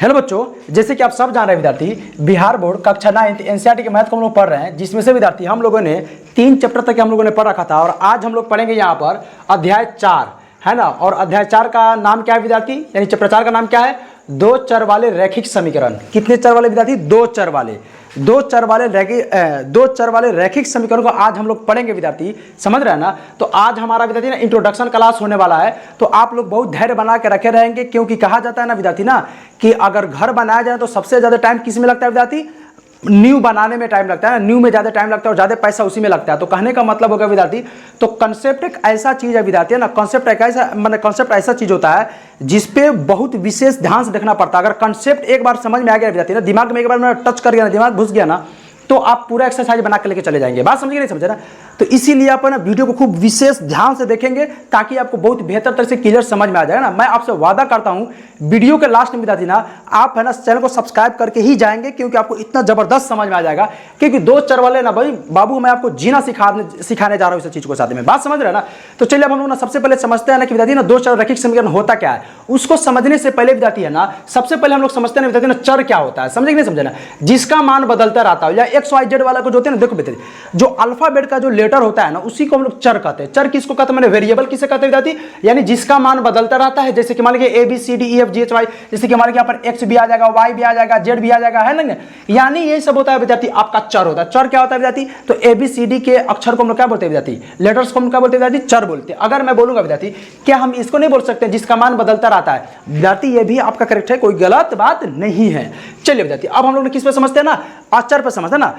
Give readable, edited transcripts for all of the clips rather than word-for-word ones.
Hello बच्चों, जैसे कि आप सब जान रहे हैं विद्यार्थी, बिहार बोर्ड कक्षा 9 एनसीईआरटी के मैथ को हम लोग पढ़ रहे हैं, जिसमें से विद्यार्थी हम लोगों ने 3 चैप्टर तक हम लोगों ने पढ़ रखा था और आज हम लोग पढ़ेंगे यहाँ पर अध्याय 4 है ना। और अध्याय 4 का नाम क्या है विद्यार्थी, यानी चैप्टर 4 का नाम क्या है? दो चर वाले रैखिक समीकरण। कितने चर वाले विद्यार्थी? दो चर वाले रैखिक समीकरण को आज हम लोग पढ़ेंगे विद्यार्थी, समझ रहे हैं ना। तो आज हमारा विद्यार्थी ना इंट्रोडक्शन क्लास होने वाला है, तो आप लोग बहुत धैर्य बना के रखे रहेंगे, क्योंकि कहा जाता है ना विद्यार्थी ना कि अगर घर बनाया जाए तो सबसे ज्यादा टाइम किस में लगता है विद्यार्थी? न्यू बनाने में टाइम लगता है ना, न्यू में ज्यादा टाइम लगता है और ज्यादा पैसा उसी में लगता है। तो कहने का मतलब होगा विद्यार्थी, तो कंसेप्ट एक ऐसा चीज है विद्यार्थी है ना, कंसेप्ट ऐसा चीज होता है जिसपे बहुत विशेष ध्यान से देखना पड़ता है। अगर कंसेप्ट एक बार समझ में आ गया विद्यार्थी ना, दिमाग में एक बार टच कर गया ना, दिमाग घुस गया ना, तो आप पूरा एक्सरसाइज बना के लेके चले जाएंगे। बात समझिए नहीं समझे ना? तो इसीलिए आप ना वीडियो को खूब विशेष ध्यान से देखेंगे ताकि आपको बहुत बेहतर तरह से क्लियर समझ में आ जाएगा ना। मैं आपसे वादा करता हूं वीडियो के लास्ट में विद्यार्थी ना आप है ना चैनल को सब्सक्राइब करके ही जाएंगे, क्योंकि आपको इतना जबरदस्त समझ में आ जाएगा। क्योंकि दो चर वाले ना भाई बाबू, मैं आपको जीना सिखाने जा रहा हूं इस चीज को साथ में। बात समझ रहे हैं ना? तो चलिए अब हम लोग ना सबसे पहले समझते हैं ना कि विद्यार्थी ना दो चर रैखिक समीकरण होता क्या है। उसको समझने से पहले विद्यार्थी है ना, सबसे पहले हम लोग समझते हैं विद्यार्थी ना चर क्या होता है। समझे कि नहीं समझे ना? जिसका मान बदलता रहता है, या XYZ वाला को जो होते हैं ना, देखो बेटे, जो अल्फाबेट का जो लेटर होता है ना उसी को हम लोग चर कहते हैं। चर किसको कहते हैं? मैंने वेरिएबल किसे कहते हैं विद्यार्थी? यानी जिसका मान बदलता रहता है। जैसे कि मान लीजिए ABCDEFGHY, जैसे कि हमारे यहाँ पर X भी आ जाएगा, Y भी आ जाएगा, Z भी आ जाएगा, है ना। यानी ये सब होता है विद्यार्थी आपका चर होता है। चर क्या होता है विद्यार्थी? तो ABCD के अक्षर को हम लोग क्या बोलते हैं विद्यार्थी? लेटर्स को हम क्या बोलते हैं विद्यार्थी? चर बोलते हैं। अगर मैं बोलूंगा विद्यार्थी, क्या हम इसको नहीं बोल सकते जिसका मान बदलता रहता है? विद्यार्थी ये भी आपका करेक्ट है, कोई गलत बात नहीं है। चलिए विद्यार्थी अब हम लोग किस पे समझते हैं ना? अचर पे समझते हैं ना।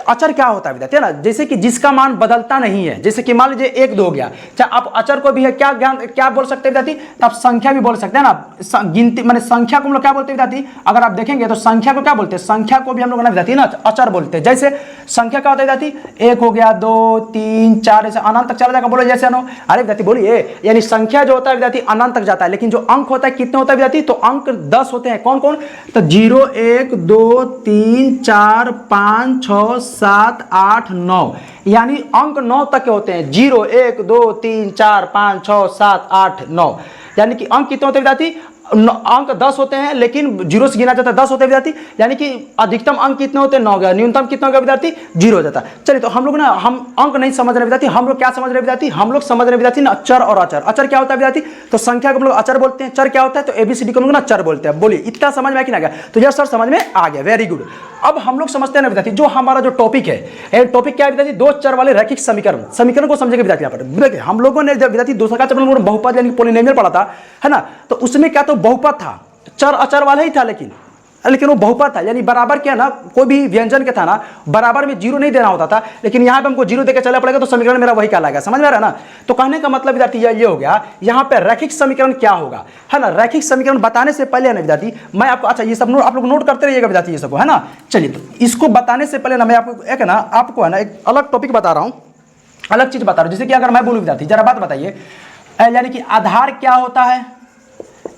अचर क्या होता है विद्यार्थी ना? जैसे कि जिसका मान बदलता नहीं है। जैसे कि मान लीजिए 1 2 हो गया, चाहे आप अचर को भी है क्या बोल सकते हैं विद्यार्थी? तो आप संख्या भी बोल सकते हैं ना। गिनती माने संख्या को हम लोग क्या बोलते हैं विद्यार्थी? अगर आप देखेंगे तो संख्या को क्या बोलते हैं? संख्या को भी हम लोग ना विद्यार्थी ना अचर बोलते हैं। जैसे संख्या क्या होता है विद्यार्थी? 1 हो गया, 2 3 4 ऐसे अनंत तक चला जाएगा। बोलो जैसे अनो, अरे विद्यार्थी बोलिए। यानी संख्या जो होता है विद्यार्थी अनंत तक जाता है, लेकिन जो अंक होता है कितने होता है विद्यार्थी? तो अंक 10 होते हैं। कौन कौन? तो 0 1 2 3 4 5 6 7 8 9, यानी अंक 9 तक के होते हैं। 0 1 2 3 4 5 6 7 8 9, यानी कि अंक कितने होते हैं विद्यार्थी? अंक 10 होते हैं, लेकिन 0 से गिना जाता है 10 होते हैं विद्यार्थी। यानी कि अधिकतम अंक कितने होते हैं? 9 गया। न्यूनतम कितना हो गया विद्यार्थी? 0 हो जाता है। चलिए तो हम लोग ना हम अंक नहीं समझ रहे विद्यार्थी, हम लोग क्या समझ रहे विद्यार्थी? हम लोग समझ रहे विद्यार्थी ना चर और अचर। अचर क्या होता है विद्यार्थी? तो संख्या को हम लोग अचर बोलते हैं। चर क्या होता है? तो ABCD को हम लोग ना चर बोलते हैं। बोलिए इतना समझ में आ कि ना गया? तो यस सर समझ में आ गया, वेरी गुड। अब हम लोग समझते हैं ना विद्यार्थी, जो हमारा जो टॉपिक है, टॉपिक क्या है विद्यार्थी? दो चर वाले रैखिक समीकरण को समझेंगे विद्यार्थी। यहाँ पर देखिए हम लोगों ने जब विद्यार्थी दूसरा का चैप्टर में बहुपद यानी पॉलिनोमियल पढ़ा था, है ना। तो उसमें क्या तो बहुपद था, चर अचर वाला ही था, लेकिन वो बहुपद था। यानी बराबर क्या ना, कोई भी व्यंजन के था ना, बराबर में 0 नहीं देना होता था, लेकिन यहाँ पे हमको 0 देकर चला पड़ेगा तो समीकरण मेरा वही कहलाएगा। समझ में आ रहा है ना? तो कहने का मतलब विद्यार्थी ये हो गया, यहाँ पे रैखिक समीकरण क्या होगा, है ना। रैखिक समीकरण बताने से पहले ना विद्यार्थी मैं आपको, अच्छा ये सब आप लोग नोट करते रहिएगा विद्यार्थी ये सब, है ना। चलिए तो इसको बताने से पहले ना मैं आपको है ना एक अलग टॉपिक बता रहा हूँ, अलग चीज बता रहा हूँ। जैसे कि अगर मैं बोलूँ विद्यार्थी, जरा बात बताइए, यानी कि आधार क्या होता है?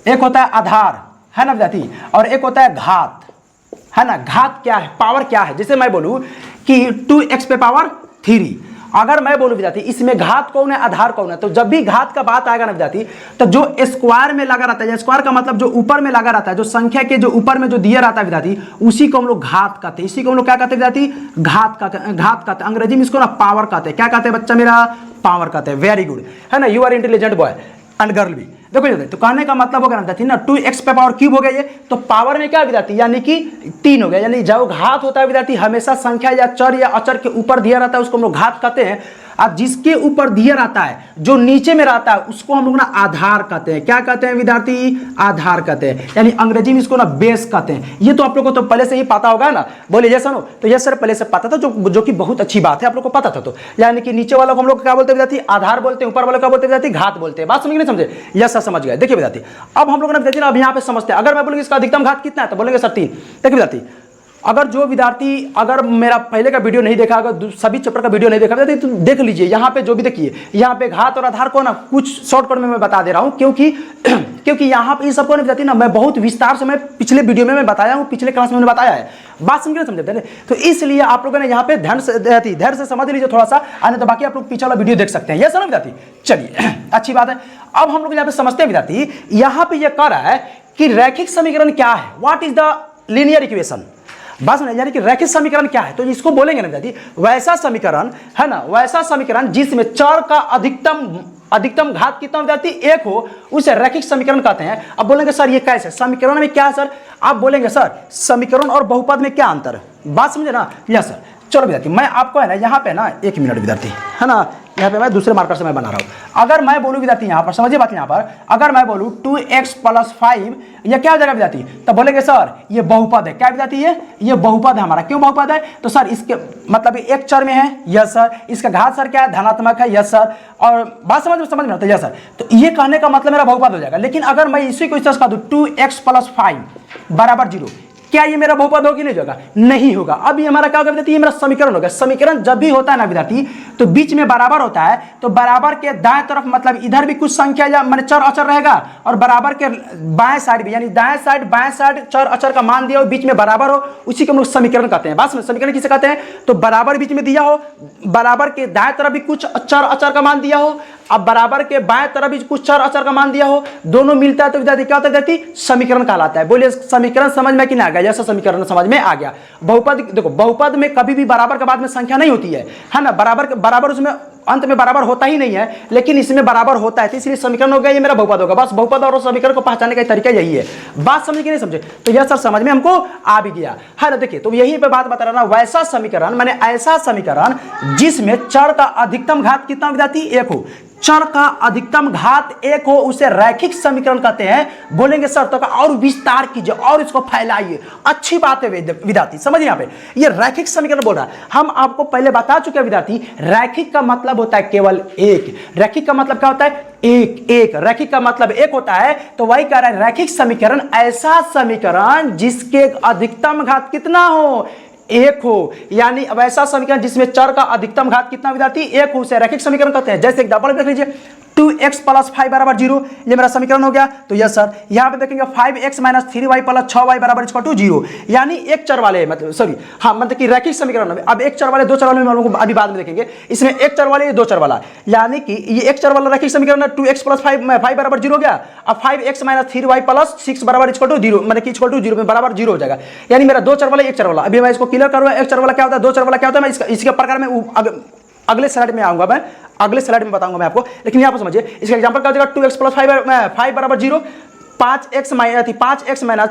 एक होता है आधार, है ना विद्यार्थी, और एक होता है घात, है ना। घात क्या है? पावर क्या है? जैसे मैं बोलूं कि 2x पे पावर 3, अगर मैं बोलूं विद्यार्थी इसमें घात कौन है, आधार कौन है, तो जब भी घात का बात आएगा ना विद्यार्थी, तो जो स्क्वायर में लगा रहता है, स्क्वायर का मतलब जो ऊपर में लगा रहता है, जो संख्या के जो ऊपर में जो दिया रहता है विद्यार्थी, उसी को हम लोग घात कहते हैं। इसी को हम लोग क्या कहते हैं विद्यार्थी? घात कहते हैं। अंग्रेजी में इसको ना पावर कहते हैं। क्या कहते हैं बच्चा मेरा? पावर कहते हैं। वेरी गुड, है ना। You are intelligent boy and girl भी। देखो तो कहने का मतलब हो गया ना विद्यार्थी ना 2x पे पावर क्यूब हो गया ये, तो पावर में क्या विद्यार्थी? यानी कि 3 हो गया। यानी जब घात होता है विद्यार्थी, हमेशा संख्या या चर या अचर के ऊपर दिया रहता है उसको हम लोग घात कहते हैं। अब जिसके ऊपर दिया रहता है, जो नीचे में रहता है, उसको हम लोग ना आधार कहते हैं। क्या कहते हैं विद्यार्थी? आधार कहते हैं। यानी अंग्रेजी में इसको ना बेस कहते हैं। ये तो आप लोगों को तो पहले से ही पता होगा ना। बोलिए जैसा नो, तो यस सर पहले से पता था, जो कि बहुत अच्छी बात है, आप लोग को पता था। तो यानी कि नीचे वाला को हम लोग क्या बोलते हैं विद्यार्थी? आधार बोलते हैं। ऊपर वाला क्या बोलते हैं विद्यार्थी? घात बोलते हैं। बात समझ नहीं समझे? यस सर समझ गए। देखिए विद्यार्थी अब हम लोग ना विद्यार्थी अब यहाँ पे समझते हैं। अगर मैं बोलूंगा इसका अधिकतम घात कितना है, तो बोलेंगे सर 3। देखिए विद्यार्थी अगर जो विद्यार्थी अगर मेरा पहले का वीडियो नहीं देखा, अगर सभी चैप्टर का वीडियो नहीं देखा तो देख लीजिए। यहाँ पे जो भी देखिए, यहाँ पे घात और आधार को ना कुछ शॉर्टकट में मैं बता दे रहा हूँ, क्योंकि यहाँ पे इन सबको नहीं बताती ना, मैं बहुत विस्तार से मैं पिछले वीडियो में मैं बताया हूँ, पिछले क्लास में मैंने बताया है। बात समझ समझे? तो इसलिए आप लोगों ने यहाँ पे धैर्य से समझ लीजिए थोड़ा सा, आने तो बाकी आप लोग पीछे वाला वीडियो देख सकते हैं। ये समझ विद्यार्थी? चलिए अच्छी बात है। अब हम लोग यहाँ पे समझते हैं विद्यार्थी, यहाँ पे ये कह रहा है कि रैखिक समीकरण क्या है, what is the linear equation. बात समझ, यानी कि रैखिक समीकरण क्या है, तो इसको बोलेंगे ना विद्यार्थी वैसा समीकरण है ना, वैसा समीकरण जिसमें चर का अधिकतम घात कितना विद्यार्थी एक हो, उसे रैखिक समीकरण कहते हैं। अब बोलेंगे सर ये कैसे, समीकरण में क्या है सर, आप बोलेंगे सर समीकरण और बहुपद में क्या अंतर है, बात समझे ना। यस सर, चलो विद्यार्थी मैं आपको है ना यहाँ पे ना 1 मिनट विद्यार्थी है ना, यहाँ पे मैं दूसरे मार्कर से मैं बना रहा हूँ। अगर मैं बोलूँ विद्यार्थी यहाँ पर समझिए बात, यहाँ पर अगर मैं बोलूँ 2x + 5 यह क्या हो जाएगा विद्यार्थी, तब बोलेंगे सर ये बहुपद है। क्या विद्यार्थी ये बहुपद है हमारा। क्यों बहुपद है, तो सर इसके मतलब एक चर में है, यस सर, इसका घात सर क्या है, धनात्मक है, यस सर, और बात समझ में आता है, यस सर। तो ये कहने का मतलब मेरा बहुपद हो जाएगा। लेकिन अगर मैं इसी को इस तरह से कह दूँ 2x + 5 = 0, क्या ये मेरा बहुपद होगा कि नहीं होगा, नहीं होगा। अब ये हमारा क्या होगा विद्यार्थी, ये मेरा समीकरण होगा। समीकरण जब भी होता है ना विद्यार्थी तो बीच में बराबर होता है, तो बराबर के दाएं तरफ मतलब इधर भी कुछ संख्या या माने चर अचर रहेगा, और बराबर के बाएं साइड भी, यानी दाएं साइड बाएं साइड चर अचर का मान दिया हो, बीच में बराबर हो, उसी को हम लोग समीकरण कहते हैं। बात में समीकरण किसे कहते हैं, तो बराबर बीच में दिया हो, बराबर के दाएं तरफ भी कुछ चर अचर का मान दिया हो, अब बराबर के बाएं तरफ भी कुछ चर अचर का मान दिया हो, दोनों मिलता है तो विद्यार्थी क्या होता है विद्यार्थी, समीकरण कहलाता है। बोलिए समीकरण समझ में कि नहीं आ गया, जैसा समीकरण समझ में आ गया। बहुपद देखो, बहुपद में कभी भी बराबर के बाद में संख्या नहीं होती है ना, बराबर उसमें अंत में बराबर होता ही नहीं है, लेकिन इसमें बराबर होता है, तो इसलिए समीकरण हो गया, ये मेरा बहुपद होगा। बस बहुपद और समीकरण को पहचानने का तरीका यही है। बात समझ के नहीं समझे, तो यह सर समझ में हमको आ भी गया है ना। देखिए तो यही पे बात बता रहा ना, वैसा समीकरण माने ऐसा समीकरण जिसमें चर का अधिकतम घात कितना विद्यार्थी, एक हो, चर का अधिकतम घात एक हो, उसे रैखिक समीकरण कहते हैं। बोलेंगे सर तो और विस्तार कीजिए और इसको फैलाइए, अच्छी बात है विद्यार्थी, समझिए यहाँ पे ये रैखिक समीकरण बोल रहा है। हम आपको पहले बता चुके हैं विद्यार्थी, रैखिक का मतलब होता है केवल एक। रैखिक का मतलब क्या होता है, एक रैखिक का मतलब एक होता है। तो वही कह रहा है रैखिक समीकरण ऐसा समीकरण जिसके अधिकतम घात कितना हो, एक हो, यानी वैसा समीकरण जिसमें चर का अधिकतम घात कितना विद्यार्थी, एक हो, उसे रैखिक समीकरण कहते हैं। जैसे एग्जांपल देख लीजिए 2x + 5 = 0, ये मेरा समीकरण हो गया। तो यस सर, यहाँ पे देखेंगे 5x - 3y + 6y = 0, यानी एक चर वाले मतलब सॉरी हाँ मतलब कि रैखिक समीकरण। अब एक चर वाले दो चर वाले हम लोग अभी बाद में देखेंगे, इसमें एक चर वाले दो चर वाला, यानी कि ये एक चर वाला रैखिक समीकरण है। 2x + 5 = 0 हो गया। अब 5x - 3y + 6 = 0 मतलब कि =0 में बराबर 0 हो जाएगा, यानी मेरा दो चर वाला एक चर वाला। अभी मैं इसको क्लियर करूँगा, एक चर वाला क्या होता है, दो चर वाला क्या होता है, मैं इसके प्रकार में अगले स्लाइड में आऊंगा, मैं अगले स्लाइड में बताऊंगा मैं आपको। लेकिन यहाँ पर समझिए इसका एग्जांपल क्या हो जाएगा, 2x + 5 = 0, 5x -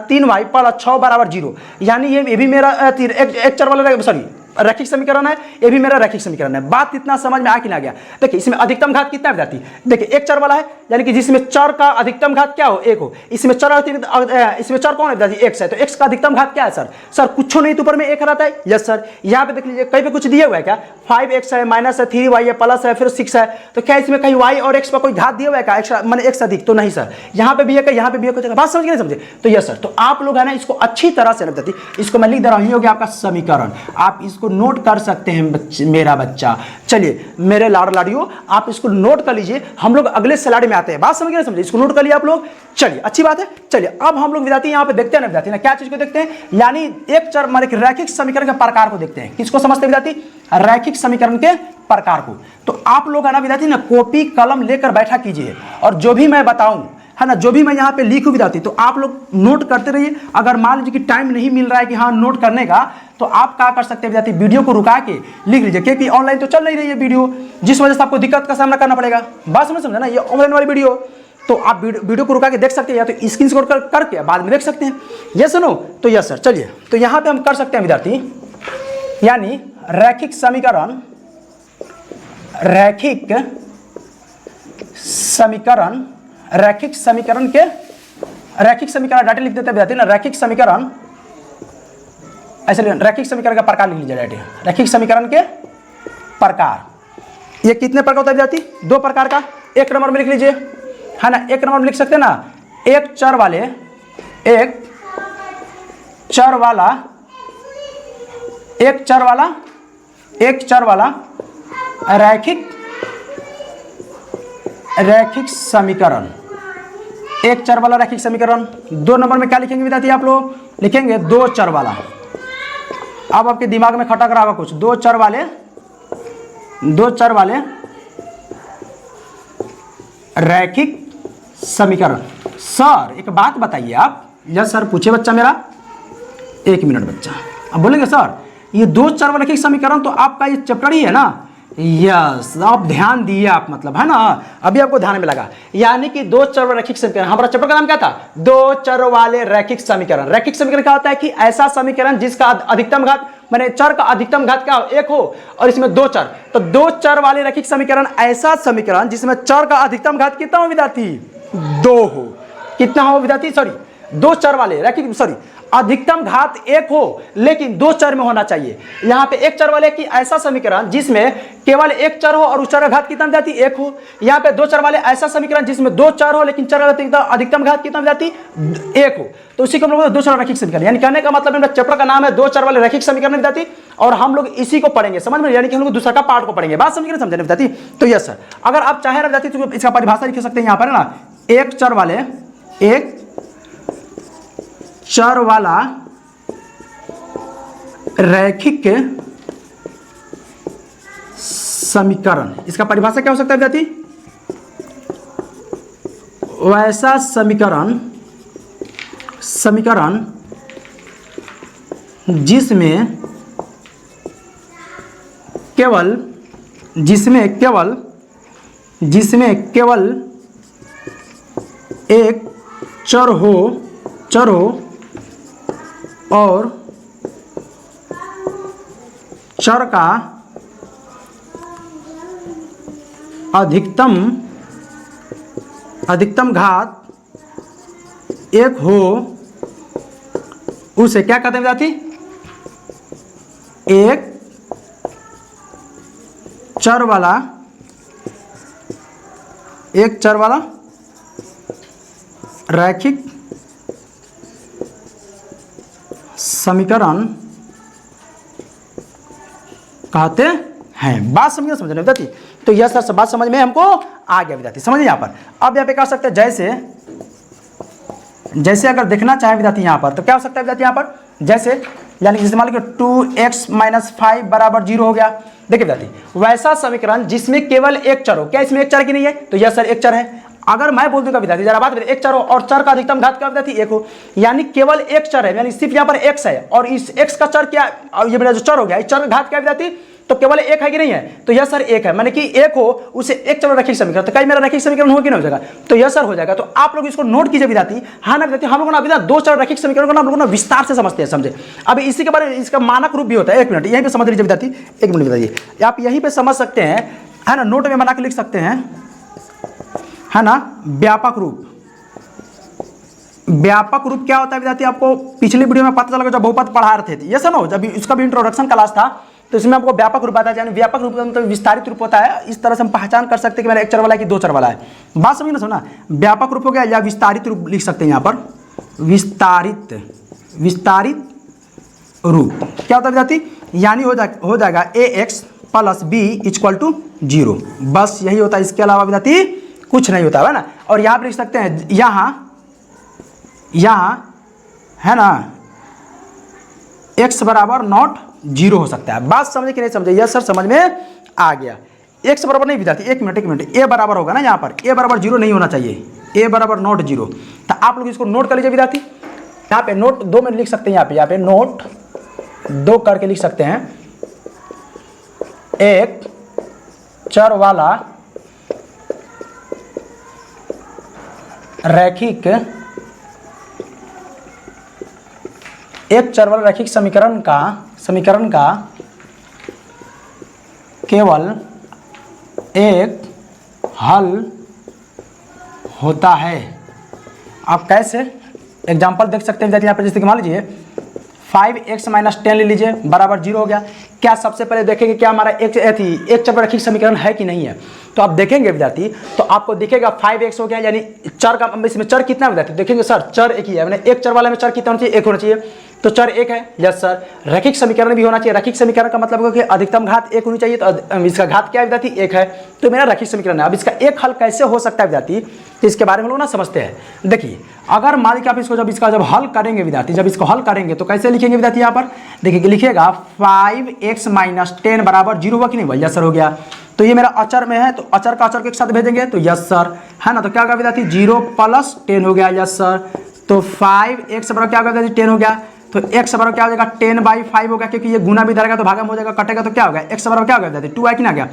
3y + 6 = 0, यानी ये भी मेरा एक चर वाला सॉरी रैखिक समीकरण है, ये भी मेरा रैखिक समीकरण है। बात इतना समझ में आ कि ना गया। देखिए इसमें अधिकतम घात कितना है विद्यार्थी, देखिए एक चर वाला है, यानी कि जिसमें चर का अधिकतम घात क्या हो, एक हो। इसमें चर कौन है विद्यार्थी, x है, तो x का अधिकतम घात क्या है सर कुछ नहीं तो ऊपर में एक रहता है। यस सर, यहाँ पे देख लीजिए कहीं पे कुछ दिया हुआ है क्या, 5x है, माइनस है, 3y है, प्लस है, फिर 6 है, तो क्या इसमें कहीं y और x पर कोई घात दिया हुआ है क्या, एक्स्ट्रा माने x अधिक, तो नहीं सर, यहाँ पे भी है, यहाँ पे भी है। बात समझ के नहीं समझे, तो यस सर, तो आप लोग है ना इसको अच्छी तरह से विद्यार्थी, इसको मैं लिख दे रहा हूँ, ये हो गया आपका समीकरण, आप इसको नोट कर सकते हैं मेरा बच्चा। चलिए मेरे लाड़ लाड़ियों, आप इसको नोट कर लीजिए, हम लोग अगले स्लाइड में आते हैं। बात समझ गए, समझे, इसको नोट कर लिया आप लोग। चलिए अच्छी बात है। चलिए अब हम लोग विद्यार्थी यहाँ पे देखते हैं ना विद्यार्थी ना, क्या चीज को देखते हैं, यानी एक चर माने रैखिक समीकरण के प्रकार को देखते हैं। किसको समझते हैं विद्यार्थी, रैखिक समीकरण के प्रकार को। तो आप लोग है ना विद्यार्थी ना कॉपी कलम लेकर बैठा कीजिए, और जो भी मैं बताऊं है ना, जो भी मैं यहाँ पे लिखूं विद्यार्थी, तो आप लोग नोट करते रहिए। अगर मान लीजिए कि टाइम नहीं मिल रहा है कि हाँ नोट करने का, तो आप क्या कर सकते हैं विद्यार्थी, वीडियो को रुका के लिख लीजिए, क्योंकि ऑनलाइन तो चल नहीं रही है वीडियो, जिस वजह से आपको दिक्कत का सामना करना पड़ेगा। बात समझा ना, ये ऑनलाइन वाली वीडियो, तो आप वीडियो को रुका के देख सकते हैं, या तो स्क्रीन शॉट करके बाद में देख सकते हैं। ये सुनो, तो यस सर, चलिए तो यहाँ पे हम कर सकते हैं विद्यार्थी, यानी रैखिक समीकरण डाटा लिख देते हैं विद्यार्थी ना, रैखिक समीकरण ऐसे रैखिक समीकरण का प्रकार लिख लीजिए डाटा, रैखिक समीकरण के प्रकार। ये कितने प्रकार होता है विद्यार्थी, दो प्रकार का। एक नंबर में लिख लीजिए है ना, एक नंबर में लिख सकते हैं ना, एक चर वाला रैखिक समीकरण, एक चर वाला रैखिक समीकरण। दो नंबर में क्या लिखेंगे विद्यार्थी, आप लोग लिखेंगे दो चर वाला। अब आपके दिमाग में खटक रहा होगा कुछ, दो चर वाले रैखिक समीकरण। सर एक बात बताइए आप। यस सर, पूछे बच्चा मेरा। 1 मिनट बच्चा। अब बोलेंगे सर ये दो चरवरैखिक समीकरण तो आपका ये चैप्टर ही है ना। यस, आप ध्यान दिए आप, मतलब है ना, अभी आपको ध्यान में लगा। यानी कि दो चर रैखिक समीकरण, हमारा चैप्टर का नाम क्या था? दो चर वाले रैखिक समीकरण। रैखिक समीकरण क्या होता है कि ऐसा समीकरण जिसका अधिकतम घात, माने चर का अधिकतम घात क्या हो? 1 हो और इसमें दो चर। तो दो चर वाले रैखिक समीकरण ऐसा समीकरण जिसमें चर का अधिकतम घात कितना हो विद्यार्थी? 2 हो। कितना हो विद्यार्थी? सॉरी, दो चर वाले रैखिक, सॉरी, अधिकतम घात 1 हो लेकिन दो चर में होना चाहिए। यहां पे एक चर वाले की ऐसा समीकरण जिसमें केवल एक चर हो और उस चर का घात कितना विद्यार्थी? 1 हो। यहां पे दो चर वाले ऐसा समीकरण जिसमें दो चर हो लेकिन चर का अधिकतम घात कितना विद्यार्थी? 1 हो। तो इसी को हम लोग दो चर रैखिक समीकरण, यानी कहने का मतलब मेरा चैप्टर का नाम है दो चर वाले रैखिक समीकरण विद्यार्थी, और हम लोग इसी को पढ़ेंगे, समझ में? यानी कि हम लोग दूसरा का पार्ट को पढ़ेंगे। बात समझ के समझे विद्यार्थी? तो यस सर, अगर आप चाहे विद्यार्थी तो इसका परिभाषा लिख सकते हैं यहां पर, है ना, एक चर वाले, एक चर वाला रैखिक समीकरण, इसका परिभाषा क्या हो सकता है विद्यार्थी? वैसा समीकरण जिसमें केवल एक चर हो और चर का अधिकतम घात 1 हो, उसे क्या कहते हैं विद्यार्थी? एक चर वाला रैखिक समीकरण कहते हैं। बात समझ समझ रहे विद्यार्थी? तो यह सर बात समझ में हमको आ गया विद्यार्थी, समझिए यहाँ पर। अब यहाँ पे कर सकते हैं जैसे अगर देखना चाहे विद्यार्थी यहाँ पर तो क्या हो सकता है विद्यार्थी? यहाँ पर जैसे, यानी कि मान लीजिए 2x - 5 बराबर 0 हो गया। देखिए विद्यार्थी, वैसा समीकरण जिसमें केवल एक चर हो। क्या इसमें एक चर की नहीं है? तो यह सर एक चर है। अगर मैं बोल दूंगा विद्यार्थी, जरा बात करें, एक चर हो और चर का अधिकतम घात क्या विद्यार्थी? 1 हो, यानी केवल एक चर है, यानी सिर्फ यहाँ पर x है और इस x का चर क्या, ये मेरा जो चर हो गया, इस चर का घात क्या विद्यार्थी? तो केवल एक है कि नहीं है? तो यह सर एक है, माने कि एक हो उसे एक चर रैखिक समीकरण। तो कहीं मेरा रैखिक समीकरण हो कि नहीं हो जाएगा? तो यह सर हो जाएगा। तो आप लोग इसको नोट कीजिए विद्यार्थी। हाँ ना विद्यार्थी, हम लोग ना दो चर रैखिक समीकरण को हम लोग ना विस्तार से समझते हैं, समझे? अब इसी के बारे में इसका मानक रूप भी होता है। 1 मिनट यहीं पे समझ लीजिए विद्यार्थी, 1 मिनट बताइए, आप यहीं पे समझ सकते हैं, है ना, नोट में बना के लिख सकते हैं, है ना। व्यापक रूप क्या होता है विद्यार्थी? आपको पिछले वीडियो में पता चला जब बहुपद पढ़ा रहे थे, ये सुनो, जब इसका भी इंट्रोडक्शन क्लास था तो इसमें आपको व्यापक रूप आता है। यानी व्यापक रूप का मतलब विस्तारित रूप होता है। इस तरह से हम पहचान कर सकते हैं कि मेरा एक चर वाला है कि दो चर वाला है। बात समझ ना, सुना, व्यापक रूप हो गया या विस्तारित रूप लिख सकते हैं यहाँ पर। विस्तारित रूप क्या होता है विद्यार्थी? यानी हो जाएगा ax + b = 0। बस यही होता है, इसके अलावा विद्यार्थी कुछ नहीं होता है ना। और यहाँ पर लिख सकते हैं, यहाँ है ना, x बराबर नॉट 0 हो सकता है। बात समझे कि नहीं समझे? यस सर समझ में आ गया। x बराबर नहीं विद्यार्थी, एक मिनट, a बराबर होगा ना, यहाँ पर a बराबर 0 नहीं होना चाहिए, a बराबर नॉट 0। तो आप लोग इसको नोट कर लीजिए विद्यार्थी। यहाँ पे नोट 2 में लिख सकते हैं, यहाँ पे नोट 2 करके लिख सकते हैं। एक चर वाला रैखिक, एक चर वाला रैखिक समीकरण का केवल एक हल होता है। आप कैसे एग्जांपल देख सकते हैं यहाँ पर, जैसे कि मान लीजिए 5x - 10 ले लीजिए बराबर 0 हो गया। क्या सबसे पहले देखेंगे क्या हमारा एक चर वाला रैखिक समीकरण है कि नहीं है? तो आप देखेंगे विद्यार्थी, तो आपको दिखेगा 5x हो गया, यानी चर का, इसमें चर कितना विद्यार्थी? देखेंगे सर चर एक ही है, मैंने एक चर वाले में चर कितना होना चाहिए? 1 होना चाहिए, तो चर 1 है। यस सर, रैखिक समीकरण भी होना चाहिए। रैखिक समीकरण का मतलब है कि अधिकतम घात 1 होनी चाहिए, तो इसका घात क्या है विद्यार्थी? 1 है, तो मेरा रैखिक समीकरण है। अब इसका एक हल कैसे हो सकता है विद्यार्थी, तो इसके बारे में हम लोग ना समझते हैं। देखिए, अगर मान लीजिए आप इसको जब हल करेंगे विद्यार्थी, जब इसको हल करेंगे तो कैसे लिखेंगे विद्यार्थी? यहाँ पर देखिए लिखिएगा 5x - 10 बराबर 0 हुआ कि नहीं हुआ? यस सर हो गया। तो ये मेरा अचर में है, तो अचर का अचर को एक साथ भेजेंगे तो यस सर, है ना। तो क्या होगा विद्यार्थी 0 + 10 हो गया, यस सर। तो 5x बराबर क्या होगा विद्यार्थी 10 हो गया, तो x बराबर क्या हो जाएगा 10/5 हो गया, क्योंकि ये गुना भी धरेगा तो भागा में हो जाएगा, कटेगा तो क्या होगा x बराबर क्या होगा विद्यार्थी 2 कि ना गया।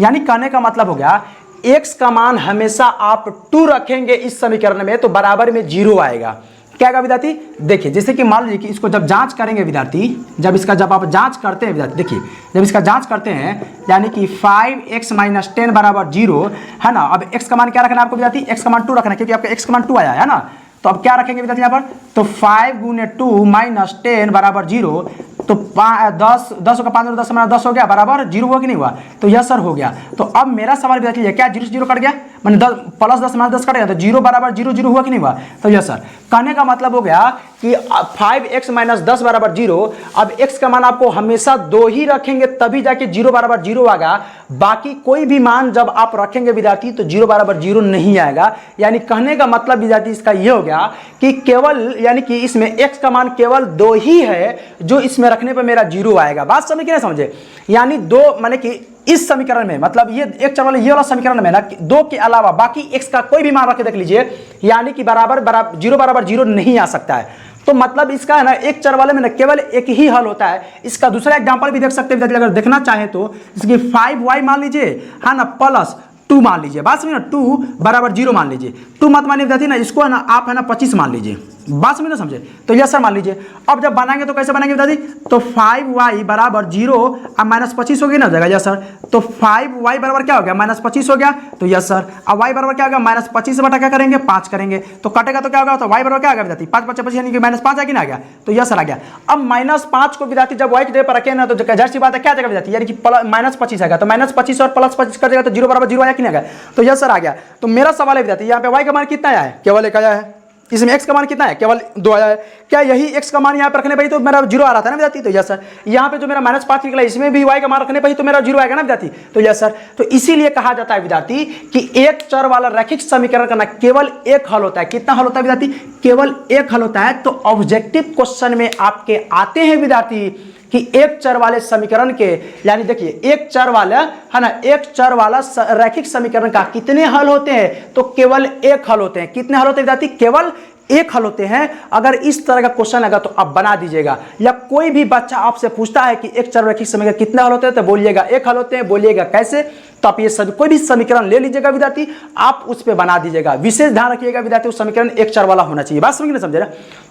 यानी कहने का मतलब हो गया x का मान हमेशा आप 2 रखेंगे इस समीकरण में तो बराबर में 0 आएगा। क्या होगा विद्यार्थी, देखिए जैसे कि मान लीजिए कि इसको जब जांच करेंगे विद्यार्थी, जब आप जांच करते हैं विद्यार्थी, देखिए जब इसका जांच करते हैं यानी कि 5x - 10 बराबर 0 है ना। अब x का मान क्या रखना है आपको विद्यार्थी, x का मान 2 रखना है, क्योंकि आपका x का मान 2 आया है ना। तो अब क्या रखेंगे विद्यार्थी यहाँ पर, तो 5 × 2 - 10 बराबर 0, तो 10 का 5 और 10 हमारा 10 हो गया, बराबर 0 हुआ कि नहीं हुआ, तो यह सर हो गया। तो अब मेरा सवाल विद्यार्थी है क्या 0 से 0 कट गया, मैंने 10 + 10 - 10 कट गया, तो 0 बराबर 0 0 हुआ कि नहीं हुआ, तो यह सर। कहने का मतलब हो गया कि 5x - 10 बराबर 0। अब x का मान आपको हमेशा 2 ही रखेंगे तभी जाके 0 बराबर 0 आएगा, बाकी कोई भी मान जब आप रखेंगे विद्यार्थी तो 0 बराबर 0 नहीं आएगा। यानी कहने का मतलब विद्यार्थी इसका यह हो गया कि केवल यानी कि इसमें x का मान केवल 2 ही है जो इसमें रखने पर मेरा 0 आएगा। बात समझ के नहीं समझे, यानी 2 माने कि इस समीकरण में मतलब ये एक चर वाले ये वाला समीकरण में ना 2 के अलावा बाकी x का कोई भी मान रख के देख लीजिए, यानी कि 0 बराबर 0 नहीं आ सकता है। तो मतलब इसका है ना एक चर वाले में ना केवल एक ही हल होता है। इसका दूसरा एग्जांपल भी देख सकते हैं अगर देखना चाहें तो, इसकी 5y मान लीजिए है ना +2 मान लीजिए, बात समझिए ना 2 बराबर 0 मान लीजिए, 2 मत मानिए विद्यार्थी ना, इसको है ना आप है ना 25 मान लीजिए, बात समझे ना समझे, तो यस सर मान लीजिए। अब जब बनाएंगे तो कैसे बनाएंगे विद्यार्थी, तो 5y बराबर 0 अब -25 हो गई ना जाएगा, यस सर। तो 5y बराबर क्या हो गया -25 हो गया, तो यस सर। अब y बराबर क्या होगा -25 बटा क्या करेंगे 5 करेंगे, तो कटेगा तो क्या होगा, तो y बराबर क्या आ गया विद्यार्थी 5 × 25 यानी कि -5 आ कि ना आ गया, तो यस सर आ गया। अब -5 को विद्यार्थी जब y की जगह पर रखे ना तो जाहिर सी बात है क्या जगह विद्यार्थी, यानी कि -25 आएगा, तो -25 और +25 कर देगा तो 0 बराबर 0 आया कि नहीं आ गया, तो यस सर आ गया। तो मेरा सवाल है विद्यार्थी यहाँ पे y का मान कितना आया है, केवल 1 आया है, इसमें x का मान कितना है, केवल 2 आया है। क्या यही x का मान यहाँ पर रखने पर ही तो मेरा 0 आ रहा था ना विद्यार्थी, तो यस सर। यहाँ पे जो मेरा -5 निकला इसमें भी y का मान रखने पर ही तो मेरा 0 आएगा ना विद्यार्थी, तो यस सर। तो इसीलिए कहा जाता है विद्यार्थी कि एक चर वाला रैखिक समीकरण का ना केवल एक हल होता है। कितना हल होता है विद्यार्थी, केवल एक हल होता है। तो ऑब्जेक्टिव क्वेश्चन में आपके आते हैं विद्यार्थी कि एक चर वाले समीकरण के, यानी देखिए एक चर वाला है ना, एक चर वाला रैखिक समीकरण का कितने हल होते हैं, तो केवल एक हल होते हैं। कितने हल होते हैं विद्यार्थी, केवल एक हल होते हैं। अगर इस तरह का क्वेश्चन लगा तो आप बना दीजिएगा, या कोई भी बच्चा आपसे पूछता है कि एक चर रैखिक समीकरण कितने हल होते हैं, तो बोलिएगा एक हल होते हैं, बोलिएगा कैसे, तो आप ये सभी कोई भी समीकरण ले लीजिएगा विद्यार्थी, आप उस पर बना दीजिएगा। विशेष ध्यान रखिएगा विद्यार्थी उस समीकरण एक चर वाला होना चाहिए। बात समझ ना समझे ना,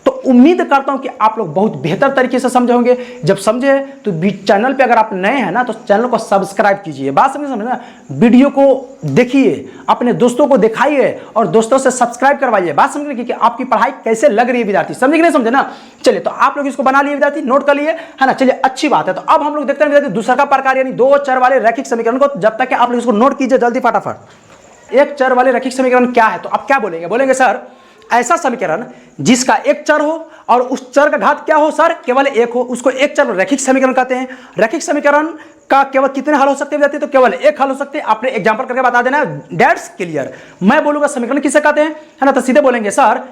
तो उम्मीद करता हूं कि आप लोग बहुत बेहतर तरीके से समझे होंगे। जब समझे तो चैनल पे अगर आप नए हैं ना तो चैनल को सब्सक्राइब कीजिए। बात समझे ना, वीडियो को देखिए, अपने दोस्तों को दिखाइए और दोस्तों से सब्सक्राइब करवाइए। बात समझ कि आपकी पढ़ाई कैसे लग रही है विद्यार्थी, समझे कि नहीं समझे ना। चलिए तो आप लोग इसको बना लिए विद्यार्थी, नोट कर लिए है ना, चलिए अच्छी बात है। तो अब हम लोग देखते हैं विद्यार्थी दूसरा का प्रकार, यानी 2 चर वाले रैखिक समीकरण को। जब तक कि आप लोग इसको नोट कीजिए जल्दी फटाफट। एक चर वाले रैखिक समीकरण क्या है, तो आप क्या बोलेंगे, बोलेंगे सर ऐसा समीकरण जिसका एक चर हो और उस चर का घात क्या हो सर, केवल 1 हो, उसको एक चर रैखिक समीकरण कहते हैं। रैखिक समीकरण का केवल कितने हल हो सकते हैं विद्यार्थी, तो केवल एक हल हो सकते हैं। आपने एग्जांपल करके बता देना, डेट्स क्लियर। मैं बोलूंगा समीकरण किसे कहते हैं, है ना, तो सीधे बोलेंगे सर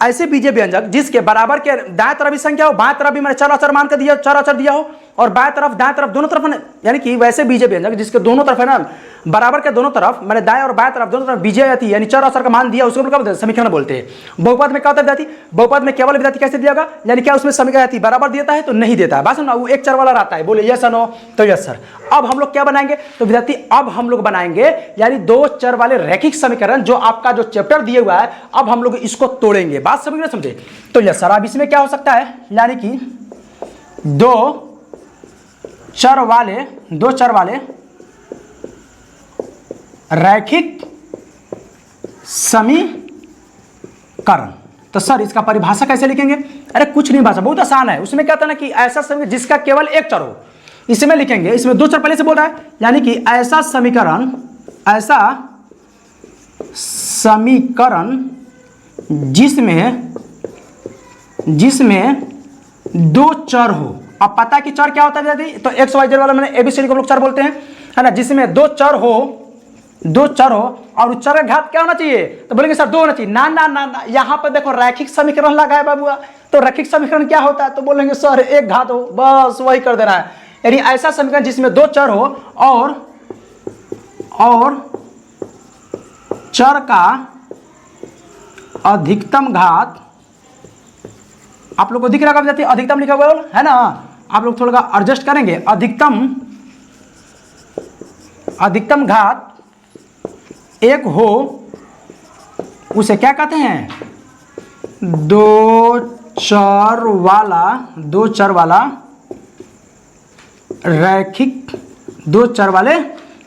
ऐसे बीजीय व्यंजक जिसके बराबर के दाएं तरफ भी संख्या हो, बाएं तरफ भी मैंने चार अचर मान कर दिया, चार अचर दिया हो, और बाएं तरफ दाएं तरफ दोनों तरफ, यानी कि वैसे बीजीय व्यंजक जिसके दोनों तरफ है ना बराबर के दोनों तरफ, मैंने दाएं और बाएं तरफ दोनों तरफ बीजीय आती है, यानी चार अचर का मान दिया, उसको क्या बोलते हैं, समीकरण बोलते हैं। बहुपद में क्या होता है विद्यार्थी, बहुपद में केवल विद्यार्थी कैसे दिया होगा, यानी क्या उसमें समीकरण आती बराबर देता है तो नहीं देता है, बस ना वो एक चर वाला रहता है। बोले यस नो, तो यस सर। अब हम लोग क्या बनाएंगे, तो विद्यार्थी अब हम लोग बनाएंगे यानी 2 चर वाले रैखिक समीकरण, जो आपका जो चैप्टर दिया हुआ है अब हम लोग इसको तोड़ेंगे। बात समझ में समझे, तो यस सर। अब इसमें क्या हो सकता है, यानी कि 2 चर वाले रैखिक समीकरण। तो सर इसका परिभाषा कैसे लिखेंगे, अरे कुछ नहीं, भाषा बहुत आसान है। उसमें क्या था ना कि ऐसा समीकरण जिसका केवल एक चर हो, इसमें लिखेंगे, इसमें 2 चर पहले से बोल रहा है, यानी कि ऐसा समीकरण जिसमें 2 चर हो। अब पता है कि चर क्या होता है विद्यार्थी, तो एक्स वाई जेड वाला मैंने एबीसीडी को लोग चर बोलते हैं, है ना, जिसमें 2 चर हो और उस चर का घात क्या होना चाहिए, तो बोलेंगे सर 2 होना चाहिए। ना ना ना ना, यहाँ पर देखो रैखिक समीकरण लगा है बाबूआ, तो रैखिक समीकरण क्या होता है, तो बोलेंगे सर एक घात हो, बस वही कर देना है। यानी ऐसा समीकरण जिसमें 2 चर हो और और चर का अधिकतम घात, आप लोग को दिख रहा है विद्यार्थी, अधिकतम लिखा हुआ है ना, आप लोग थोड़ा एडजस्ट करेंगे। अधिकतम घात एक हो, उसे क्या कहते हैं, दो चर वाला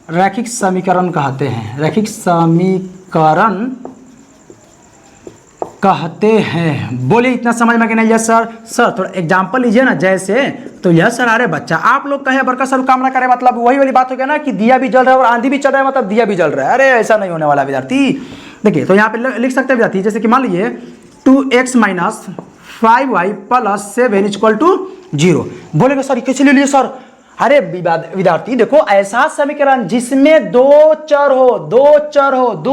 रैखिक समीकरण कहते हैं, रैखिक समीकरण कहते हैं। बोलिए इतना समझ में कि नहीं? Yes sir. सर थोड़ा एग्जांपल लीजिए ना, जैसे तो यस सर। अरे बच्चा आप लोग कहे बरकत सर कामना करे, मतलब वही वाली बात हो गया ना कि दिया भी जल रहा है और आंधी भी चल रहा है, मतलब दिया भी जल रहा है। अरे ऐसा नहीं होने वाला विद्यार्थी। देखिए तो यहाँ पे लिख सकते हैं विद्यार्थी, जैसे कि मान लीजिए 2x माइनस 5y प्लस 7 = 0। बोलेंगे सर कैसे ले लिए सर? अरे विद्यार्थी देखो, ऐसा समीकरण जिसमें दो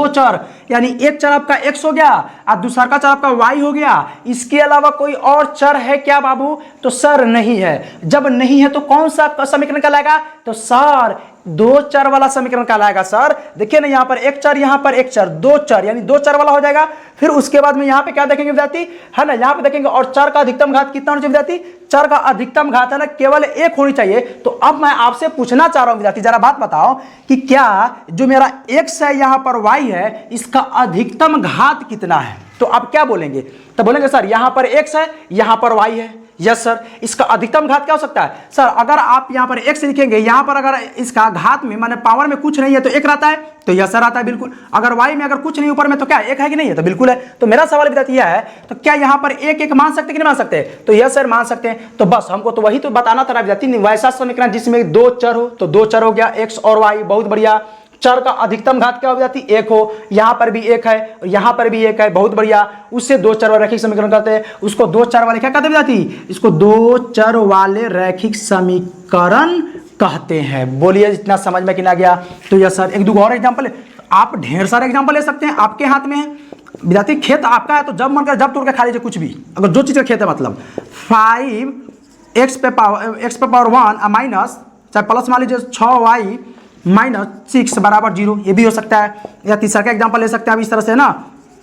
चर, यानी एक चर आपका x हो गया और दूसरा का चर आपका y हो गया, इसके अलावा कोई और चर है क्या बाबू? तो सर नहीं है। जब नहीं है तो कौन सा समीकरण कहलाएगा? तो सर दो चर वाला समीकरण कहलाएगा। सर देखिए ना, यहाँ पर एक चर, यहाँ पर एक चर, दो चर, यानी दो चर वाला हो जाएगा। फिर उसके बाद में यहाँ पे क्या देखेंगे विद्यार्थी, है ना, यहाँ पे देखेंगे और चर का अधिकतम घात कितना होना चाहिए विद्यार्थी? चर का अधिकतम घात है ना केवल एक होनी चाहिए। तो अब मैं आपसे पूछना चाह रहा हूं विद्यार्थी, जरा बात बताओ कि क्या जो मेरा x है यहाँ पर y है, इसका अधिकतम घात कितना है? तो आप क्या बोलेंगे? तो बोलेंगे सर यहाँ पर x है, यहाँ पर y है। Yes sir. इसका अधिकतम घात क्या हो सकता है? सर अगर आप यहाँ पर x लिखेंगे, यहाँ पर अगर इसका घात में माने पावर में कुछ नहीं है तो एक रहता है, तो यस सर आता है बिल्कुल। अगर y में अगर कुछ नहीं ऊपर में तो क्या एक है कि नहीं है? तो बिल्कुल है। तो मेरा सवाल विद्यार्थी यह है, तो क्या यहाँ पर एक मान सकते कि नहीं मान सकते? तो यस सर मान सकते हैं। तो बस हमको तो वही तो बताना था विद्यार्थी, वैसा समीकरण जिसमें दो चर हो, तो दो चर हो गया x और y, बहुत बढ़िया। चर का अधिकतम घात क्या हो जाती? एक हो, यहां पर भी एक है और यहां पर भी एक है, बहुत बढ़िया। उससे दो चर वाले रैखिक समीकरण कहते हैं, उसको दो चर वाले क्या कहते हैं विद्यार्थी? इसको दो चर वाले रैखिक समीकरण कहते हैं। बोलिए इतना समझ में कि ना गया? तो यस सर। एक दो और एग्जांपल, आप ढेर सारे एग्जांपल ले सकते हैं, आपके हाथ में है विद्यार्थी। खेत आपका है तो जब मन कर जब तोड़ के खा लीजिए कुछ भी, अगर जो चीज का खेत है, मतलब 5x पे पावर 1 माइनस, चाहे प्लस मान लीजिए 6y माइनस 6 बराबर 0, ये भी हो सकता है। या तीसरा का एग्जांपल ले सकते हैं आप इस तरह से ना,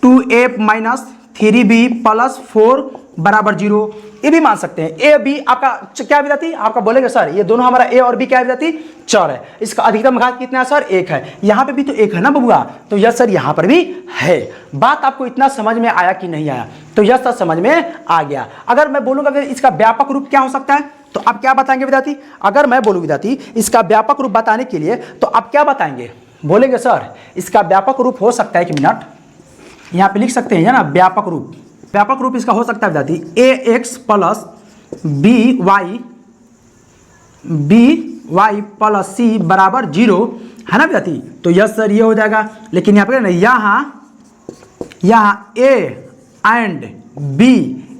2a माइनस 3b प्लस 4 बराबर 0, ये भी मान सकते हैं। ए बी आपका क्या विद्यार्थी? आपका बोलेंगे सर ये दोनों हमारा ए और बी क्या है विद्यार्थी? चर है। इसका अधिकतम घात कितना है सर? एक है। यहाँ पे भी तो एक है ना बबुआ, तो यस सर यहाँ पर भी है। बात आपको इतना समझ में आया कि नहीं आया? तो यस सर समझ में आ गया। अगर मैं बोलूंगा इसका व्यापक रूप क्या हो सकता है, तो आप क्या बताएंगे विद्यार्थी? अगर मैं बोलूं विद्यार्थी इसका व्यापक रूप बताने के लिए, तो आप क्या बताएंगे? बोलेंगे सर इसका व्यापक रूप हो सकता है, एक मिनट यहाँ पे लिख सकते हैं ना, व्यापक रूप। व्यापक रूप इसका हो सकता है विद्यार्थी ax plus by plus c बराबर 0, है ना विद्यार्थी? तो यस सर ये हो जाएगा। लेकिन यहाँ पे यहाँ a एंड b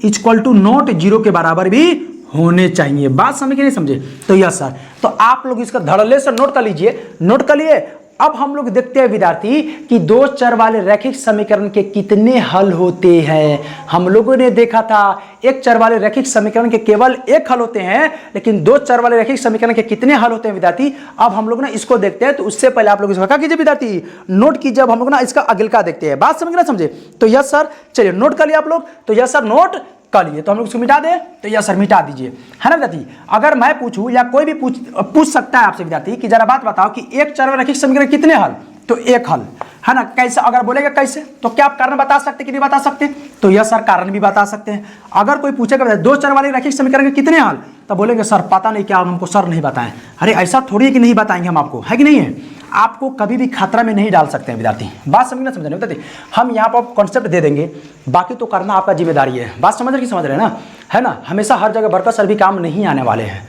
= नॉट 0 के बराबर भी होने चाहिए। बात समझ के नहीं समझे? तो यस सर। तो आप लोग इसका धड़ल्ले से नोट कर लीजिए, नोट कर लिए। अब हम लोग देखते हैं विद्यार्थी कि दो चर वाले रैखिक समीकरण के कितने हल होते हैं। हम लोगों ने देखा था एक चर वाले रैखिक समीकरण के केवल एक हल होते हैं, लेकिन दो चर वाले रैखिक समीकरण के कितने हल होते हैं विद्यार्थी? अब हम लोग ना इसको देखते हैं। तो उससे पहले आप लोग इसको क्या कीजिए विद्यार्थी, नोट कीजिए। अब हम लोग ना इसका अगला देखते हैं। बात समझ ना समझे? तो यस सर, चलिए नोट कर लिया आप लोग? तो यस सर नोट कर लिए। तो हम लोग इसको मिटा दें? तो यस सर मिटा दीजिए, है ना विद्यार्थी? अगर मैं पूछूं या कोई भी पूछ सकता है आपसे विद्यार्थी कि जरा बात बताओ कि एक चर वाले रैखिक समीकरण कितने हल? तो एक हल, है ना? कैसे? अगर बोलेगा कैसे, तो क्या आप कारण बता सकते कि नहीं बता सकते? तो यस सर कारण भी बता सकते हैं। अगर कोई पूछेगा दो चर वाले रैखिक समीकरण के कितने हल, तो बोलेंगे सर पता नहीं, क्या हमको सर नहीं बताएं। अरे ऐसा थोड़ी है कि नहीं बताएंगे हम आपको, है कि नहीं है? आपको कभी भी खतरा में नहीं डाल सकते हैं विद्यार्थी। बात समझना समझने विद्यार्थी, हम यहाँ पर कॉन्सेप्ट दे देंगे, बाकी तो करना आपका जिम्मेदारी है। बात समझ रहे कि समझ रहे हैं ना, है ना? हमेशा हर जगह बरकत सर भी काम नहीं आने वाले हैं।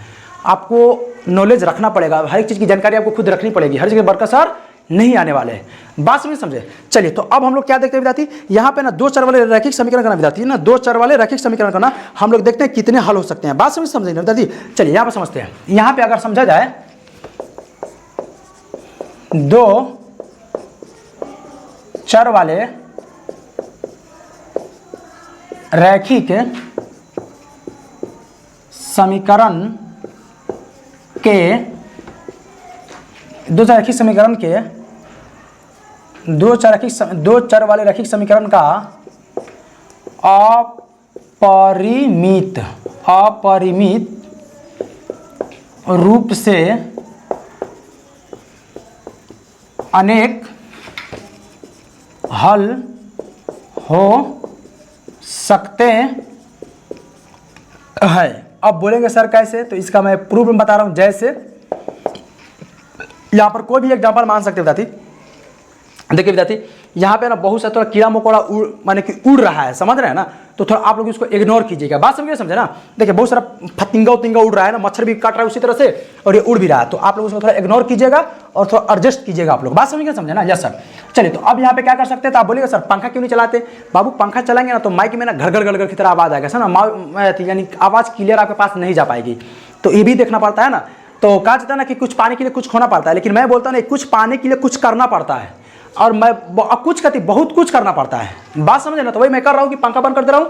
आपको नॉलेज रखना पड़ेगा, हर एक चीज़ की जानकारी आपको खुद रखनी पड़ेगी। हर जगह बरकत सर नहीं आने वाले हैं। बात समझ समझे? चलिए तो अब हम लोग क्या देखते हैं विद्यार्थी, यहाँ पे ना दो चर वाले रैखिक समीकरण करना विद्यार्थी ना, दो चर वाले रैखिक समीकरण करना। हम लोग देखते हैं कितने हल हो सकते हैं। बात समझ समझे विद्यार्थी? चलिए यहाँ पे समझते हैं। यहाँ पे अगर समझा जाए दो चर वाले रैखिक समीकरण के, दो रैखिक समीकरण के दो चर वाले रैखिक समीकरण का अपरिमित रूप से अनेक हल हो सकते हैं। अब बोलेंगे सर कैसे, तो इसका मैं प्रूफ में बता रहा हूं। जैसे यहां पर कोई भी एग्जांपल मान सकते विद्यार्थी। देखिए विद्यार्थी, यहाँ पे ना बहुत सा थोड़ा कीड़ा मकोड़ा माने कि उड़ रहा है, समझ रहे हैं ना, तो थोड़ा आप लोग इसको इग्नोर कीजिएगा। बात समझे ना। देखिए बहुत सारा फतिंगा उतिंगा उड़ रहा है ना, मच्छर भी काट रहा है उसी तरह से, और ये उड़ भी रहा है, तो आप लोग उसको थोड़ा इग्नोर कीजिएगा और थोड़ा एडजस्ट कीजिएगा आप लोग। बात समझे ना। Yes sir. चलिए, तो अब यहाँ पे क्या कर सकते हैं, तो आप बोलिएगा सर पंखा क्यों नहीं चलाते। बाबू पंखा चलाएंगे ना तो माइक में ना घर घर की तरह आवाज आएगा, सर ना, यानी आवाज क्लियर आपके पास नहीं जा पाएगी, तो ये भी देखना पड़ता है ना। तो कहा जाता है ना कि कुछ पाने के लिए कुछ खोना पड़ता है, लेकिन मैं बोलता हूँ नहीं, कुछ पाने के लिए कुछ करना पड़ता है, और मैं कुछ कहती बहुत कुछ करना पड़ता है। बात समझे ना। तो वही मैं कर रहा हूँ कि पंखा बंद कर दे रहा हूँ,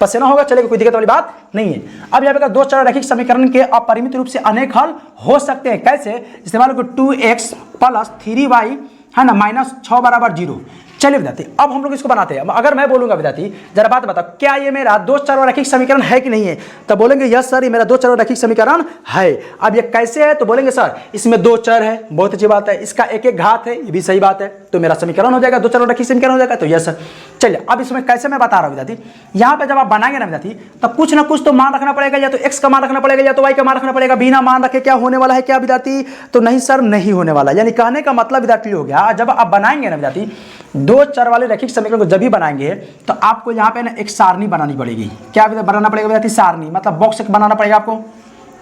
पसीना होगा चलेगा, कोई दिक्कत वाली बात नहीं है। अब यहाँ पे दो चर रैखिक समीकरण के अपरिमित रूप से अनेक हल हो सकते हैं। कैसे, इस्तेमाल को 2x + 3y है ना -6 = 0। चलिए विद्यार्थी, अब हम लोग इसको बनाते हैं। अगर मैं बोलूंगा विद्यार्थी, जरा बात बताओ, क्या ये मेरा दो चर रैखिक समीकरण है कि नहीं है, तो बोलेंगे यस सर ये मेरा दो चर रैखिक समीकरण है। अब ये कैसे है, तो बोलेंगे सर इसमें दो चर है, बहुत अच्छी बात है, इसका एक एक घात है, ये भी सही बात है, तो मेरा समीकरण हो जाएगा, दो चर रैखिक समीकरण हो जाएगा, तो यस सर। चलिए, अब इसमें कैसे मैं बता रहा हूँ विद्यार्थी। यहाँ पे जब आप बनाएंगे ना विद्यार्थी, तब कुछ ना कुछ तो मान रखना पड़ेगा, या तो x का मान रखना पड़ेगा या तो y का मान रखना पड़ेगा। बिना मान रखे क्या होने वाला है क्या विद्यार्थी, तो नहीं सर नहीं होने वाला। यानी कहने का मतलब विद्यार्थी हो गया, जब आप बनाएंगे ना विद्यार्थी दो चर वाले रैखिक समीकरण को जब भी बनाएंगे, तो आपको यहाँ पे ना एक सारणी बनानी पड़ेगी। क्या बनाना पड़ेगा विद्यार्थी, सारणी, मतलब बॉक्स बनाना पड़ेगा आपको,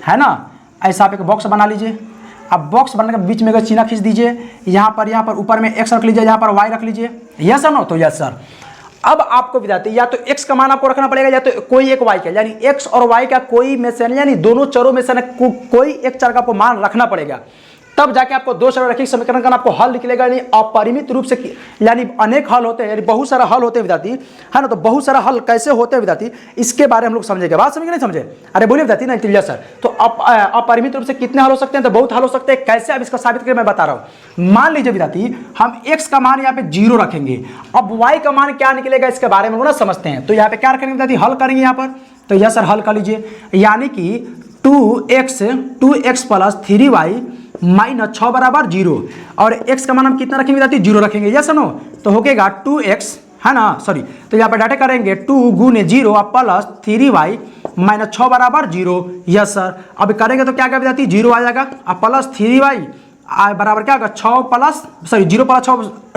है ना। ऐसा आप एक बॉक्स बना लीजिए। अब बॉक्स बनाने के बीच में अगर चिन्ह खींच दीजिए, यहाँ पर ऊपर में x रख लीजिए, यहाँ पर y रख लीजिए। यस सर नो, तो यस सर। अब आपको विद्यार्थी या तो x का मान आपको रखना पड़ेगा, या तो कोई एक y का, यानी x और y का कोई में से, यानी दोनों चरों में से कोई एक चर का आपको मान रखना पड़ेगा, तब जाके आपको दो चर रैखिक समीकरण का आपको हल निकलेगा। यानी अपरिमित रूप से, यानी अनेक हल होते हैं, यानी बहुत सारा हल होते हैं विद्यार्थी, है ना। तो बहुत सारा हल कैसे होते हैं विद्यार्थी, इसके बारे में हम लोग समझेंगे। बात समझे नहीं समझे, अरे बोलिए विद्यार्थी नहीं, तो सर तो अपरिमित रूप से कितने हल हो सकते हैं, तो बहुत हल हो सकते हैं। कैसे, अब इसका साबित करके मैं बता रहा हूँ। मान लीजिए विद्यार्थी हम x का मान यहाँ पे 0 रखेंगे, अब y का मान क्या निकलेगा इसके बारे में ना समझते हैं। तो यहाँ पे क्या रखेंगे विद्यार्थी, हल करेंगे यहाँ पर, तो यस सर हल कर लीजिए। यानी कि 2x + 3y -6 = 0, और x का मान हम कितना रखेंगे विद्यार्थी, 0 रखेंगे। यस नो, तो हो गएगा 2x, है ना, सॉरी, तो यहाँ पर डाटा करेंगे 2 × 0 + 3y -6 = 0। Yes sir. अब करेंगे तो क्या क्या विद्यार्थी, 0 आ जाएगा, अब प्लस 3y बराबर क्या होगा 0 +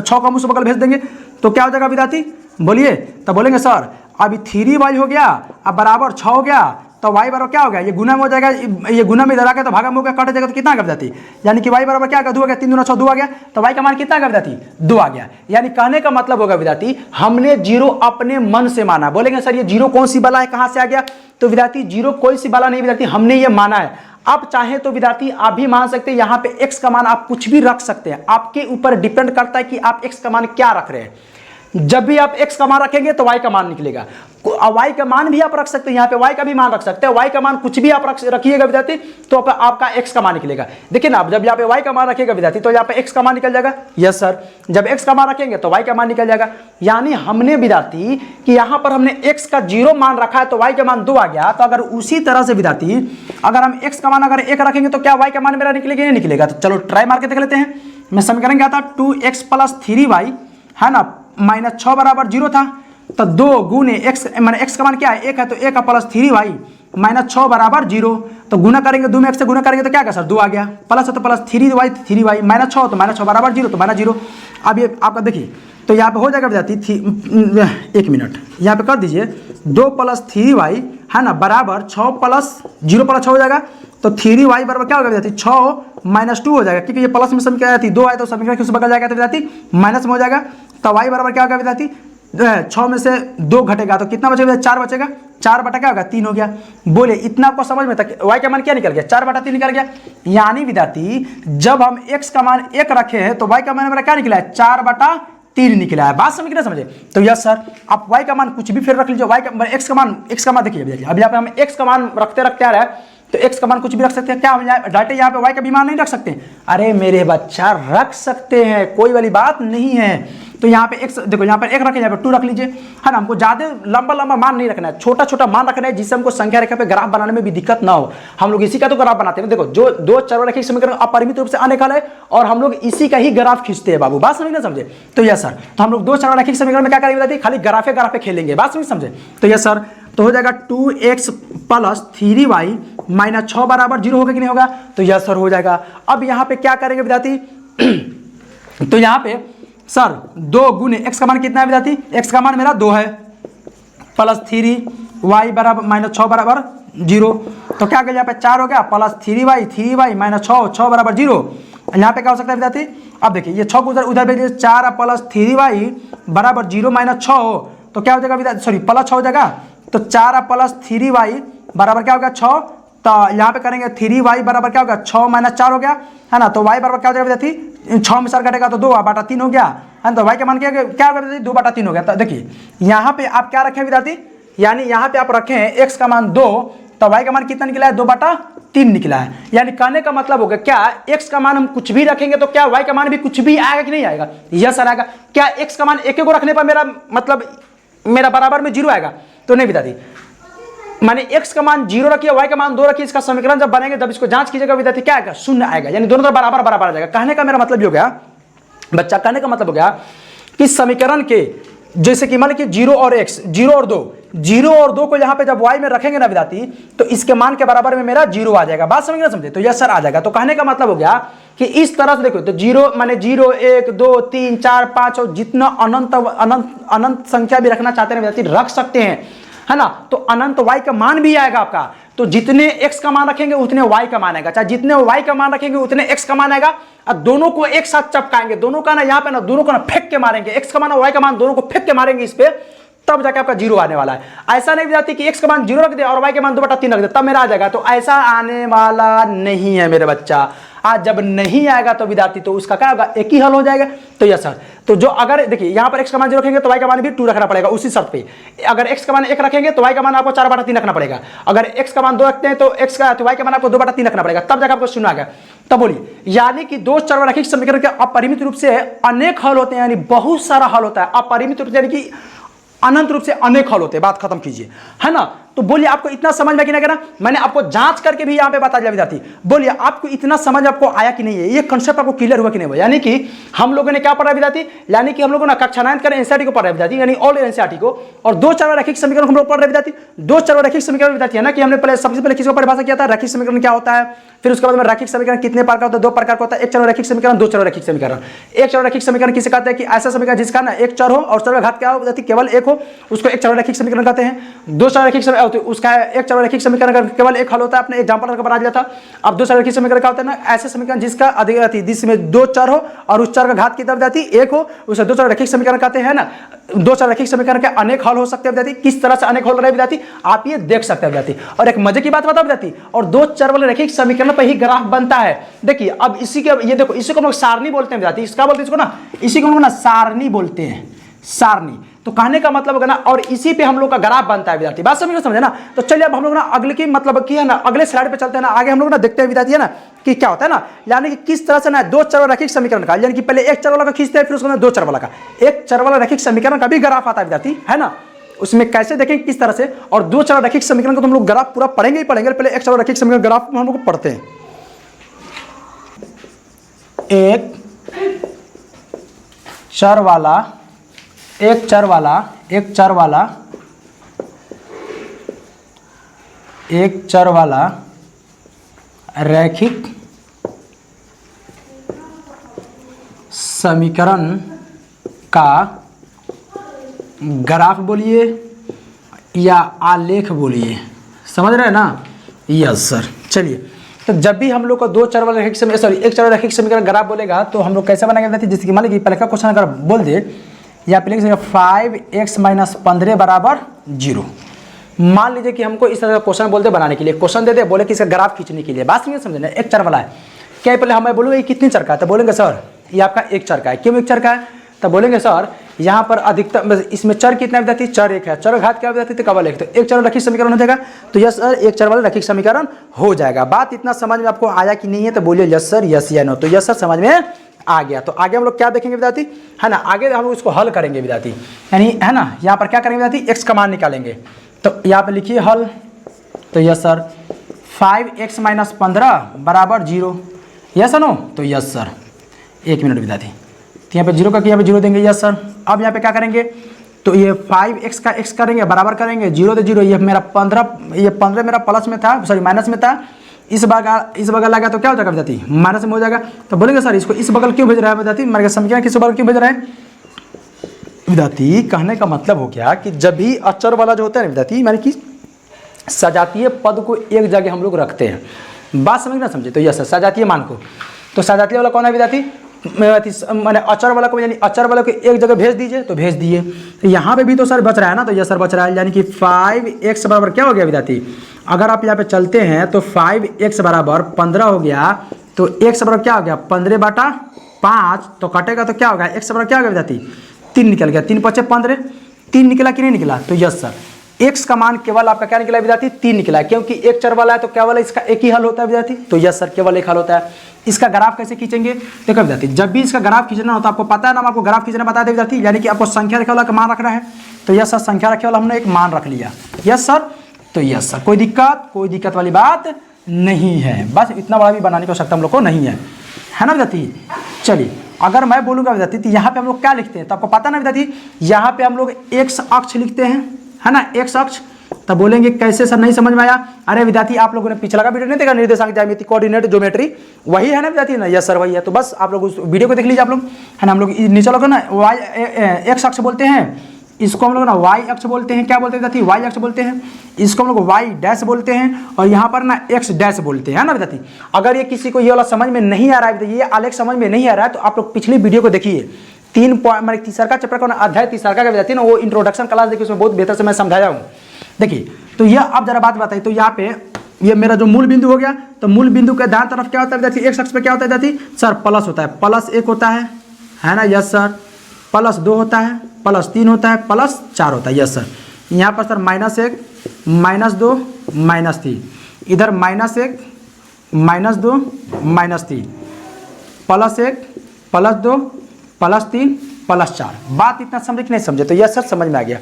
6 का मुँह से बगल भेज देंगे, तो क्या हो जाएगा विद्यार्थी, बोलिए। तो बोलेंगे सर अभी 3y हो गया, अब बराबर 6 हो गया, तो y बराबर क्या हो गया, ये गुना में हो जाएगा, ये गुना में इधर आ गया तो भागा में हो गया, कट जाएगा तो कितना आ गया विद्यार्थी, यानी कि y बराबर क्या आ गया, 2 आ गया, 3 दूना 6, 2 आ गया, तो y का मान कितना आ गया विद्यार्थी, 2 आ गया। यानी कहने का मतलब होगा विद्यार्थी हमने 0 अपने मन से माना। बोलेंगे सर ये 0 कौन सी बला है, कहाँ से आ गया, तो विद्यार्थी 0 कोई सी बला नहीं विद्यार्थी, हमने ये माना है। आप चाहे तो विद्यार्थी आप भी मान सकते हैं, यहाँ पे x का मान आप कुछ भी रख सकते हैं, आपके ऊपर डिपेंड करता है कि आप x का मान क्या रख रहे हैं। जब भी आप x का मान रखेंगे तो y का मान निकलेगा, y का मान भी आप रख सकते हैं, यहाँ पे y का भी मान रख सकते हैं, y का मान कुछ भी आप रखिएगा विद्यार्थी तो आपका x का मान निकलेगा। देखिए ना, जब यहाँ पे y का मान रखिएगा विद्यार्थी तो यहाँ पे x का मान निकल जाएगा। यस सर, जब x का मान रखेंगे तो y का मान निकल जाएगा। यानी हमने विद्यार्थी कि यहाँ पर हमने x का 0 मान रखा है तो y का मान 2 आ गया। तो अगर उसी तरह से विद्यार्थी अगर हम x का मान अगर 1 रखेंगे तो क्या y का मान मेरा निकलेगा, नहीं निकलेगा। तो चलो ट्राई मार के देख लेते हैं। मैं समीकरण क्या था, 2x + 3y, है ना, -6 = 0 था, तो 2 × x, माने x का मान क्या है, 1 है, तो 1 + 3y -6 = 0, तो गुना करेंगे 2 में x से गुना करेंगे तो क्या क्या सर 2 आ गया, प्लस है तो प्लस 3y -6 तो -6 = 0, तो -0। अब ये आपका देखिए, तो यहाँ पे हो जाएगा विद्यार्थी 1 मिनट यहाँ पे कर दीजिए, 2 + 3y, है ना, बराबर 6 + 0 + 6 हो जाएगा, तो 3y बराबर क्या होगा विद्यार्थी 6 - 2 हो जाएगा, क्योंकि ये प्लस में समीकरण थी, 2 आए तो समीकरण किस बगल जाएगा तो विद्यार्थी माइनस में हो जाएगा। तो y बराबर क्या होगा विद्यार्थी, 6 में से 2 घटेगा तो कितना बचेगा, 4 बचेगा, 4 बटा क्या होगा 3 हो गया। बोले इतना आपको समझ में तक y का मान क्या निकल गया, 4/3 निकल गया। यानी विद्यार्थी जब हम x का मान 1 रखे हैं तो y का मान मेरा क्या निकला है, 4/3 निकला है। बात समझ के ना समझे, तो यस सर आप y का मान कुछ भी फिर रख लीजिए, x का मान देखिए अभी यहाँ पे हम x का मान रखते आ रहा है तो x का मान कुछ भी रख सकते हैं क्या? हम डायरेक्ट यहाँ पे y का भी मान नहीं रख सकते? अरे मेरे बच्चा रख सकते हैं, कोई वाली बात नहीं है। तो यहाँ पे x देखो, यहाँ पर 1 रखें, यहाँ पे 2 रख लीजिए, है ना। हमको ज़्यादा लंबा लंबा मान नहीं रखना है, छोटा छोटा मान रखना है जिससे हमको संख्या रेखा पे ग्राफ बनाने में भी दिक्कत ना हो। हम लोग इसी का तो ग्राफ बनाते हैं। देखो जो दो चरवरैखिक समीकरण अपरिमित रूप से अनेकल है और हम लोग इसी का ही ग्राफ खींचते हैं बाबू, बात समझ ना समझे? तो यस सर, तो हम लोग दो चरवरैखिक समीकरण में क्या करेंगे बताइए, खाली ग्राफे ग्राफे खेलेंगे, बात समझे? तो यस सर, तो हो जाएगा 2x प्लस 3y माइनस 6 बराबर 0 होगा कि नहीं होगा? तो यस सर हो जाएगा। अब यहाँ पे क्या करेंगे विद्यार्थी तो यहाँ पे सर 2 गुने x का मान कितना है विद्यार्थी? x का मान मेरा 2 है, प्लस 3y बराबर माइनस 6 बराबर 0। तो क्या करें, यहाँ पे 4 हो गया, प्लस 3y माइनस 6 बराबर 0। यहाँ पे क्या हो सकता है विद्यार्थी? अब देखिए ये 6 को उधर भेजिए, 4 प्लस 3y बराबर 0 माइनस 6 हो तो क्या हो जाएगा विद्यार्थी? सॉरी प्लस 6 हो जाएगा। तो 4 प्लस 3y बराबर क्या हो गया? 6। तो यहाँ पे करेंगे 3y बराबर क्या हो गया? 6 माइनस 4 हो गया, है ना। तो y बराबर क्या हो जाएगा विद्यार्थी? 6 में 4 कटेगा तो 2/3 हो गया, है ना। तो y का मान क्या हो गया विद्यार्थी? 2/3 हो गया। तो देखिए यहाँ पे आप क्या रखें विद्यार्थी, यानी यहाँ पे आप रखें x का मान 2, तो y का मान कितना निकला है? 2/3 निकला है। यानी कहने का मतलब हो गया क्या, x का मान हम कुछ भी रखेंगे तो क्या y का मान भी कुछ भी आएगा कि नहीं आएगा? यस सर आएगा। क्या x का मान एक को रखने पर मेरा मतलब मेरा बराबर में 0 आएगा? तो नहीं विद्यार्थी, माने x का मान 0 रखिए, y का मान 2 रखिए, इसका समीकरण जब बनेंगे जब इसको जांच कीजिएगा विद्यार्थी क्या आएगा? 0 आएगा। यानी दोनों तरफ बराबर बराबर आ जाएगा। कहने का मेरा मतलब ये हो गया बच्चा, कहने का मतलब हो गया कि समीकरण के जैसे कि मान लीजिए 0 और x, 0 और 2 को यहाँ पे जब y में रखेंगे ना विद्यार्थी तो इसके मान के बराबर में मेरा 0 आ जाएगा। बात समझ ना समझे? तो यस सर आ जाएगा। तो कहने का मतलब हो गया कि इस तरह से देखो, तो 0 माने 0 1 2 3 4 5 और जितना अनंत संख्या भी रखना चाहते हैं विद्यार्थी रख सकते हैं, है ना। तो अनंत y का मान भी आएगा आपका। तो जितने x का मान रखेंगे उतने y का मान आएगा, चाहे जितने y का मान रखेंगे उतने x का मान आएगा। और दोनों को एक साथ चपकाएंगे, दोनों का ना यहाँ पे ना दोनों को ना फेंक के मारेंगे, x का मान और y का मान दोनों को फेंक के मारेंगे इस पे, तब जाके आपका 0 आने वाला है। ऐसा नहीं विद्यार्थी कि x का मान 0 रख दे और y के मान 2/3 रख दे तब मेरा आ जाएगा, तो ऐसा आने वाला नहीं है मेरे बच्चा। आज जब नहीं आएगा तो विद्यार्थी तो उसका क्या होगा? एक ही हल हो जाएगा। तो यस सर, तो जो अगर देखिए यहाँ पर x का मान 0 रखेंगे तो y का मान भी 2 रखना पड़ेगा उसी शर्त पे। अगर x का मान 1 रखेंगे तो y का मान आपको 4/3 रखना पड़ेगा। अगर x का मान 2 रखते हैं तो y का मान आपको 2/3 रखना पड़ेगा, तब जाकर आपको 0 आ गया। तब बोलिए, यानी कि दो चरवरैखिक समीकरण के अपरिमित रूप से अनेक हल होते हैं, यानी बहुत सारा हल होता है। अपरिमित रूप से यानी कि अनंत रूप से अनेक हल होते हैं, बात खत्म कीजिए, है ना। तो बोलिए आपको इतना समझ में कि नहीं? मैंने आपको जांच करके भी यहाँ पे बता दिया विद्यार्थी। बोलिए आपको इतना समझ आपको आया कि नहीं है? ये कंसेप्ट आपको क्लियर हुआ कि नहीं हुआ? यानी कि हम लोगों ने क्या पढ़ा विद्यार्थी, यानी कि हम लोगों ने कक्षा 9 कर एनसीईआरटी को पढ़ रहे विद्यार्थी, यानी ऑल एनसीईआरटी को, और दो चरवरैखिक समीकरण हम लोग पढ़ रहे विद्यार्थी। दो चरवरैखिक समीकरण विद्यार्थी है ना, कि हमने पहले सबसे पहले किसको परिभाषा किया था? रैखिक समीकरण क्या होता है, फिर उसके बाद में रैखिक समीकरण कितने प्रकार का होता है? 2 प्रकार का होता है, एक चरवरैखिक समीकरण, दो चरवरैखिक समीकरण। एक चरवरैखिक समीकरण किसे कहते हैं? कि ऐसा समीकरण जिसका ना एक चर हो और चर का घात क्या हो विद्यार्थी? केवल एक हो, उसको एक चरवरैखिक समीकरण कहते हैं। दो चरवरैखिक समीकरण उसका एक चरवरैखिक समीकरण का केवल एक हल होता है, आपने एग्जांपल करके बना दिया था। अब दो चरवरैखिक समीकरण क्या होता है ना? ऐसे समीकरण जिसका अधिक जिसमें 2 चर हो और उस चर का घात कितना विद्यार्थी? 1 हो, उसे दो चरवरैखिक समीकरण कहते हैं ना। दो चरवरैखिक समीकरण के अनेक हल हो सकते हैं विद्यार्थी। किस तरह से अनेक हल रहे विद्यार्थी आप ये देख सकते हैं विद्यार्थी। और एक मजे की बात बताओ विद्यार्थी, और दो चर वाले रैखिक समीकरण पर ही ग्राफ बनता है। देखिए अब इसी के ये देखो, इसी को हम लोग सारणी बोलते हैं विद्यार्थी। इसका बोलते हैं इसको ना, इसी को हम लोग ना सारणी बोलते हैं, सारणी। तो कहने का मतलब होगा ना, और इसी पे हम लोग का ग्राफ बनता है विद्यार्थी। बात समझे ना? तो चलिए अब हम लोग ना अगले की मतलब की है ना, अगले स्लाइड पे चलते हैं ना, आगे हम लोग ना देखते हैं विद्यार्थी है ना कि क्या होता है ना, यानी कि किस तरह से ना दो चर वाला रैखिक समीकरण का, यानी कि पहले एक चर वाला का खींचते हैं, फिर उसके बाद दो चर वाला का, एक चर वाला रैखिक समीकरण का भी ग्राफ आता है विद्यार्थी, है ना। उसमें कैसे देखेंगे किस तरह से, और दो चर रैखिक समीकरण को तो हम लोग ग्राफ पूरा पढ़ेंगे ही पढ़ेंगे। पहले एक चर रैखिक समीकरण ग्राफ हम लोग पढ़ते हैं। एक चर वाला रैखिक समीकरण का ग्राफ बोलिए या आलेख बोलिए, समझ रहे हैं ना? Yes sir. चलिए, तो जब भी हम लोग को दो चर वाला रैखिक समीकरण सॉरी एक चर वाला रैखिक समीकरण ग्राफ बोलेगा तो हम लोग कैसे बनाएंगे? जैसे कि मान लीजिए पहले का क्वेश्चन अगर बोल दे, या पहले 5x - 15 बराबर 0। मान लीजिए कि हमको इस तरह का क्वेश्चन बोलते बनाने के लिए, क्वेश्चन दे दे, बोले कि इसका ग्राफ खींचने के लिए। बात समझना, एक चर वाला है क्या? पहले हमें बोलूँगा ये कितनी चर का है? तो बोलेंगे सर ये आपका एक चर का है। क्यों एक चर का है? तो बोलेंगे सर यहाँ पर अधिकतम इसमें चर कितना विद्यार्थी, चर एक है, चर घात क्या विद्यार्थी, तो केवल एक, तो एक चर रैखिक समीकरण हो जाएगा। तो यस सर एक चर वाला रैखिक समीकरण हो जाएगा। बात इतना समझ में आपको आया कि नहीं है, तो बोलिए यस सर, यस या नो। तो यस सर समझ में आ गया। तो आगे हम लोग क्या देखेंगे विद्यार्थी, है ना, आगे हम लोग इसको हल करेंगे विद्यार्थी, यानी है ना, यहाँ पर क्या करेंगे विद्यार्थी, एक्स का मान निकालेंगे। तो यहाँ पे लिखिए हल। तो यस सर 5x - 15 बराबर 0, यस नो। तो यस सर, एक मिनट विद्यार्थी, तो यहाँ पे 0 का यहाँ पे 0 देंगे, यस सर। अब यहाँ पे क्या करेंगे, तो ये 5x का x करेंगे, बराबर करेंगे 0 तो 0, ये मेरा 15 मेरा प्लस में था, सॉरी माइनस में था, इस बगल लगा तो क्या हो जाएगा विद्यार्थी, माइनस में हो जाएगा। तो बोलेंगे सर इसको इस बगल क्यों भेज रहा है विद्यार्थी, मेरे समीकरण किस बगल क्यों भेज रहा है विद्यार्थी। कहने का मतलब हो गया कि जब भी अचर वाला जो होता है ना विद्यार्थी, माने कि सजातीय पद को एक जगह हम लोग रखते हैं, बात समझना समझे। तो यस सर सजातीय मान को, तो सजातीय वाला कौन है विद्यार्थी, मैंने अचर वाला को, यानी अचर वाला को एक जगह भेज दीजिए, तो भेज दिए। तो यहाँ पे भी तो सर बच रहा है ना, तो यस सर बच रहा है, यानी कि 5x बराबर क्या हो गया विद्यार्थी, अगर आप यहाँ पे चलते हैं तो 5x बराबर 15 हो गया, तो x बराबर क्या हो गया 15/5, तो कटेगा तो क्या होगा, x बराबर क्या हो गया विद्यार्थी 3 निकल गया, 3 × 5 = 15, 3 निकला कि नहीं निकला। तो यस सर x का मान केवल आपका क्या निकला विद्यार्थी 3 निकला, क्योंकि एक चर वाला है तो केवल इसका एक ही हल होता है विद्यार्थी। तो यस सर केवल एक हल होता है। इसका ग्राफ कैसे खींचेंगे, देखो विद्यार्थी, जब भी इसका ग्राफ खींचना होता है आपको पता है ना, हम आपको ग्राफ खींचना बता दें विद्यार्थी, यानी कि आपको संख्या रखे वाला का मान रखना है। तो यस सर संख्या रखे वाला हमने एक मान रख लिया, यस सर। तो यस सर कोई दिक्कत वाली बात नहीं है, बस इतना बड़ा भी बनाने की आवश्यकता हम लोग को नहीं है ना विद्यार्थी। चलिए अगर मैं बोलूँगा विद्यार्थी, तो यहाँ पे हम लोग क्या लिखते हैं, तो आपको पता ना विद्यार्थी, यहाँ पे हम लोग x अक्ष लिखते हैं, है ना, x अक्ष। तब बोलेंगे कैसे सर, नहीं समझ में आया। अरे विद्यार्थी आप लोगों ने पिछला का वीडियो नहीं देखा, निर्देशांक ज्यामिति कोऑर्डिनेट ज्योमेट्री, वही है ना विद्यार्थी ना, यस सर वही है। तो बस आप लोग उस वीडियो को देख लीजिए आप लोग, है ना। हम लोग नीचे लोग ना x अक्ष बोलते हैं, इसको हम लोग ना y अक्ष बोलते हैं, क्या बोलते हैं विद्यार्थी, y अक्ष बोलते हैं, इसको हम लोग y डैश बोलते हैं, और यहाँ पर ना x डैश बोलते हैं ना विद्यार्थी। अगर ये किसी को ये वाला समझ में नहीं आ रहा है, ये आलेख समझ में नहीं आ रहा है, तो आप लोग पिछली वीडियो को देखिए, 3 पॉइंट मैंने तीसरा का चैप्टर का अध्याय तीसरा का विद्यार्थी ना, वो इंट्रोडक्शन क्लास देखिए, उसमें बहुत बेहतर से मैं समझाया हूँ। देखिए तो यह अब जरा बात बताइए, तो यहाँ पे ये मेरा जो मूल बिंदु हो गया, तो मूल बिंदु के दाएं तरफ क्या होता है विद्यार्थी, x अक्ष पे क्या होता है विद्यार्थी, सर प्लस होता है, +1 होता है ना, यस सर, +2 होता है, +3 होता है, +4 होता है, यस सर। यहाँ पर सर -1 -2 -3, इधर -1 -2 -3, +1 +2 +3 +4। बात इतना समझे कि नहीं समझे, तो यस सर समझ में आ गया।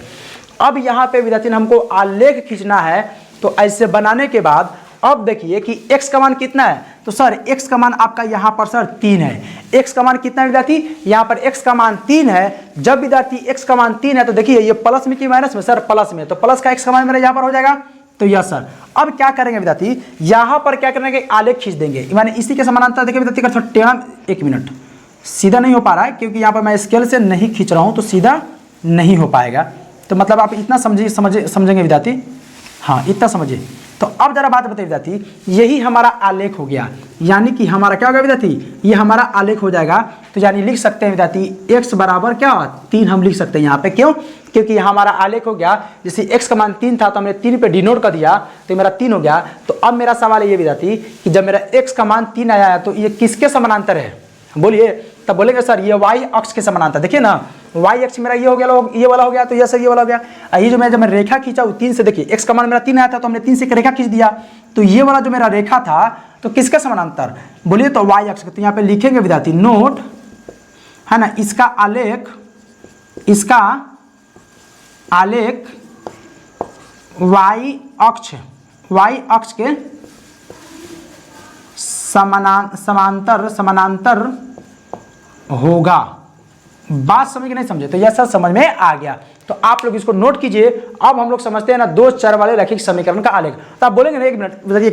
अब यहाँ पे विद्यार्थी हमको आलेख खींचना है, तो ऐसे बनाने के बाद अब देखिए कि x का मान कितना है, तो सर x का मान आपका यहाँ पर सर 3 है। x का मान कितना है विद्यार्थी, यहाँ पर x का मान 3 है। जब विद्यार्थी x का मान 3 है, तो देखिए ये प्लस में कि माइनस में, सर प्लस में, तो प्लस का x का मान मेरा यहाँ पर हो जाएगा। तो यस सर अब क्या करेंगे विद्यार्थी, यहाँ पर क्या करेंगे, आलेख खींच देंगे, माने इसी के समानांतर। देखिए विद्यार्थी का टेढ़ा, एक मिनट, सीधा नहीं हो पा रहा है क्योंकि यहाँ पर मैं स्केल से नहीं खींच रहा हूँ, तो सीधा नहीं हो पाएगा। तो मतलब आप इतना समझेंगे विद्यार्थी, हाँ इतना समझिए। तो अब जरा बात बताइए विद्यार्थी, यही हमारा आलेख हो गया, यानी कि हमारा क्या होगा विद्यार्थी, ये हमारा आलेख हो जाएगा। तो यानी लिख सकते हैं विद्यार्थी x बराबर क्या 3 हम लिख सकते हैं यहाँ पे, क्यों, क्योंकि यहाँ हमारा आलेख हो गया। जैसे x का मान 3 था तो हमने 3 पे डिनोट कर दिया, तो मेरा 3 हो गया। तो अब मेरा सवाल है ये विद्यार्थी कि जब मेरा x का मान 3 आया है, तो ये किसके समानांतर है, बोलिए। तब बोलेंगे सर ये y अक्ष के समानांतर। देखिए ना y अक्ष मेरा ये हो गया, ये वाला हो गया, तो ये सर ये वाला हो गया। ये जो मैं जब मैं रेखा खींचा 3 से, देखिए x का मान मेरा 3 आया था, तो हमने 3 से एक रेखा खींच दिया, तो ये वाला जो मेरा रेखा था तो किसके समानांतर, बोलिए तो y अक्ष। तो यहाँ पे लिखेंगे विद्यार्थी नोट, है ना, इसका आलेख y अक्ष के समानांतर होगा। बात समझ के नहीं समझे, तो यह सर समझ में आ गया। तो आप लोग इसको नोट कीजिए। अब हम लोग समझते हैं ना 2 चर वाले रैखिक समीकरण का आलेख। तो आप बोलेंगे ना, एक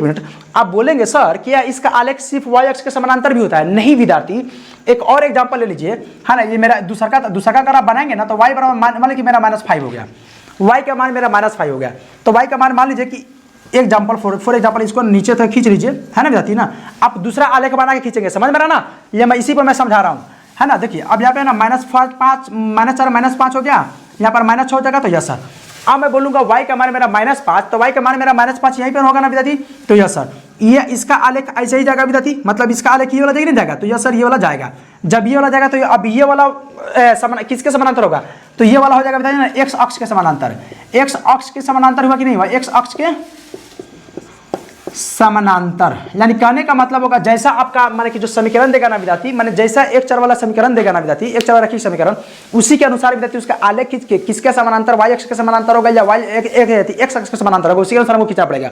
मिनट, आप बोलेंगे सर क्या इसका आलेख सिर्फ y अक्ष के समानांतर भी होता है? नहीं विद्यार्थी, एक और एग्जांपल ले लीजिए, है ना। ये मेरा दूसरा का अगर आप बनाएंगे ना, तो y बराबर मान लीजिए मेरा -5 हो गया, y का मान मेरा -5 हो गया। तो y का मान मान लीजिए कि एग्जाम्पल फॉर एग्जाम्पल इसको नीचे तक खींच लीजिए, है ना विद्यार्थी ना। आप दूसरा आलेख बना के खींचेंगे, समझ में रहा ना, ये मैं इसी पर मैं समझा रहा हूँ, है ना। देखिए अब यहाँ पे ना -4 -5 हो गया, यहाँ पर -6 हो जाएगा। तो यस सर, अब मैं बोलूँगा y का मान मेरा -5, तो y का मान मेरा -5 यहीं पर होगा ना विद्यार्थी। तो यस सर, ये इसका आलेख ऐसे ही जाएगा विद्यार्थी, मतलब इसका आलेख ये वाला जाएगा नहीं जाएगा, तो यस सर ये वाला जाएगा। जब ये वाला जाएगा तो अब ये वाला किसके समानांतर होगा, तो ये वाला हो जाएगा विद्यार्थी ना एक्स अक्ष के समानांतर। एक्स अक्ष के समानांतर हुआ कि नहीं हुआ, एक्स अक्ष के समानांतर, यानी कहने का मतलब होगा जैसा आपका माने कि जो समीकरण देगा ना विद्यार्थी, माने जैसा एक चर वाला समीकरण देगा ना विद्यार्थी, एक चर वाला रैखिक समीकरण, उसी के अनुसार विद्यार्थी उसका आलेख किसके समानांतर, वाई अक्ष के समानांतर होगा या वाई एक्स अक्ष के समानांतर होगा, उसी के अनुसार हमको खींचना पड़ेगा।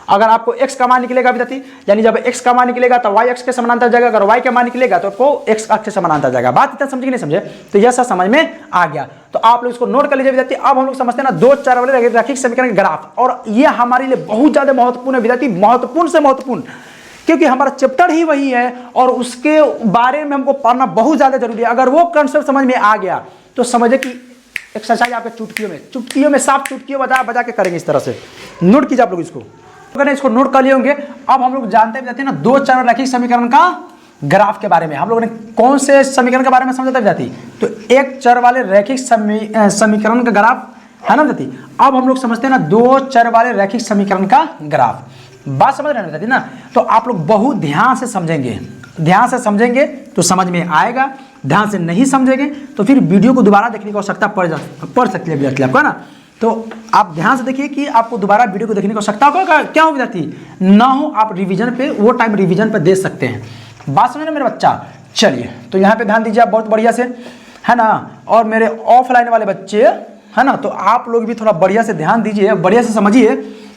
अगर आपको x का मान निकलेगा विद्यार्थी, यानी जब x का मान निकलेगा तो y अक्ष के समानांतर जाएगा, अगर y का मान निकलेगा तो आपको x अक्ष के समानांतर जाएगा। बात इतना समझे कि नहीं समझे, तो यह सब समझ में आ गया। तो आप लोग इसको नोट कर लीजिए विद्यार्थी। अब हम लोग समझते हैं ना दो चर वाले रैखिक समीकरण के ग्राफ, और ये हमारे लिए बहुत ज्यादा महत्वपूर्ण है विद्यार्थी, महत्वपूर्ण से महत्वपूर्ण, क्योंकि हमारा चैप्टर ही वही है और उसके बारे में हमको पढ़ना बहुत ज्यादा जरूरी है। अगर वो कंसेप्ट समझ में आ गया तो समझे कि एक्सरसाइज आपके चुटकियों में साफ चुटकियों बजा बजा के करेंगे। इस तरह से नोट कीजिए आप लोग इसको, अगर इसको नोट कर लिए होंगे। अब हम लोग जानते हैं ना दो चर रैखिक समीकरण का ग्राफ के बारे में। हम लोगों ने कौन से समीकरण के बारे में समझा था विद्यार्थी, तो एक चर वाले रैखिक समीकरण का ग्राफ है ना विद्यार्थी। अब हम लोग समझते हैं ना दो चर वाले रैखिक समीकरण का ग्राफ। बात समझ रहे हैं विद्यार्थी ना, तो आप लोग बहुत ध्यान से समझेंगे, ध्यान से समझेंगे तो समझ में आएगा, ध्यान से नहीं समझेंगे तो फिर वीडियो को दोबारा देखने की आवश्यकता पड़ सकती है विद्यार्थी आपको, है ना। तो आप ध्यान से देखिए कि आपको दोबारा वीडियो को देखने की आवश्यकता होगा क्या हो विद्यार्थी ना हो, आप रिवीजन पे वो टाइम रिवीजन पे दे सकते हैं। बात समझे ना मेरे बच्चा। चलिए तो यहाँ पे ध्यान दीजिए आप बहुत बढ़िया से, है ना। और मेरे ऑफलाइन वाले बच्चे है ना, तो आप लोग भी थोड़ा बढ़िया से ध्यान दीजिए, बढ़िया से समझिए,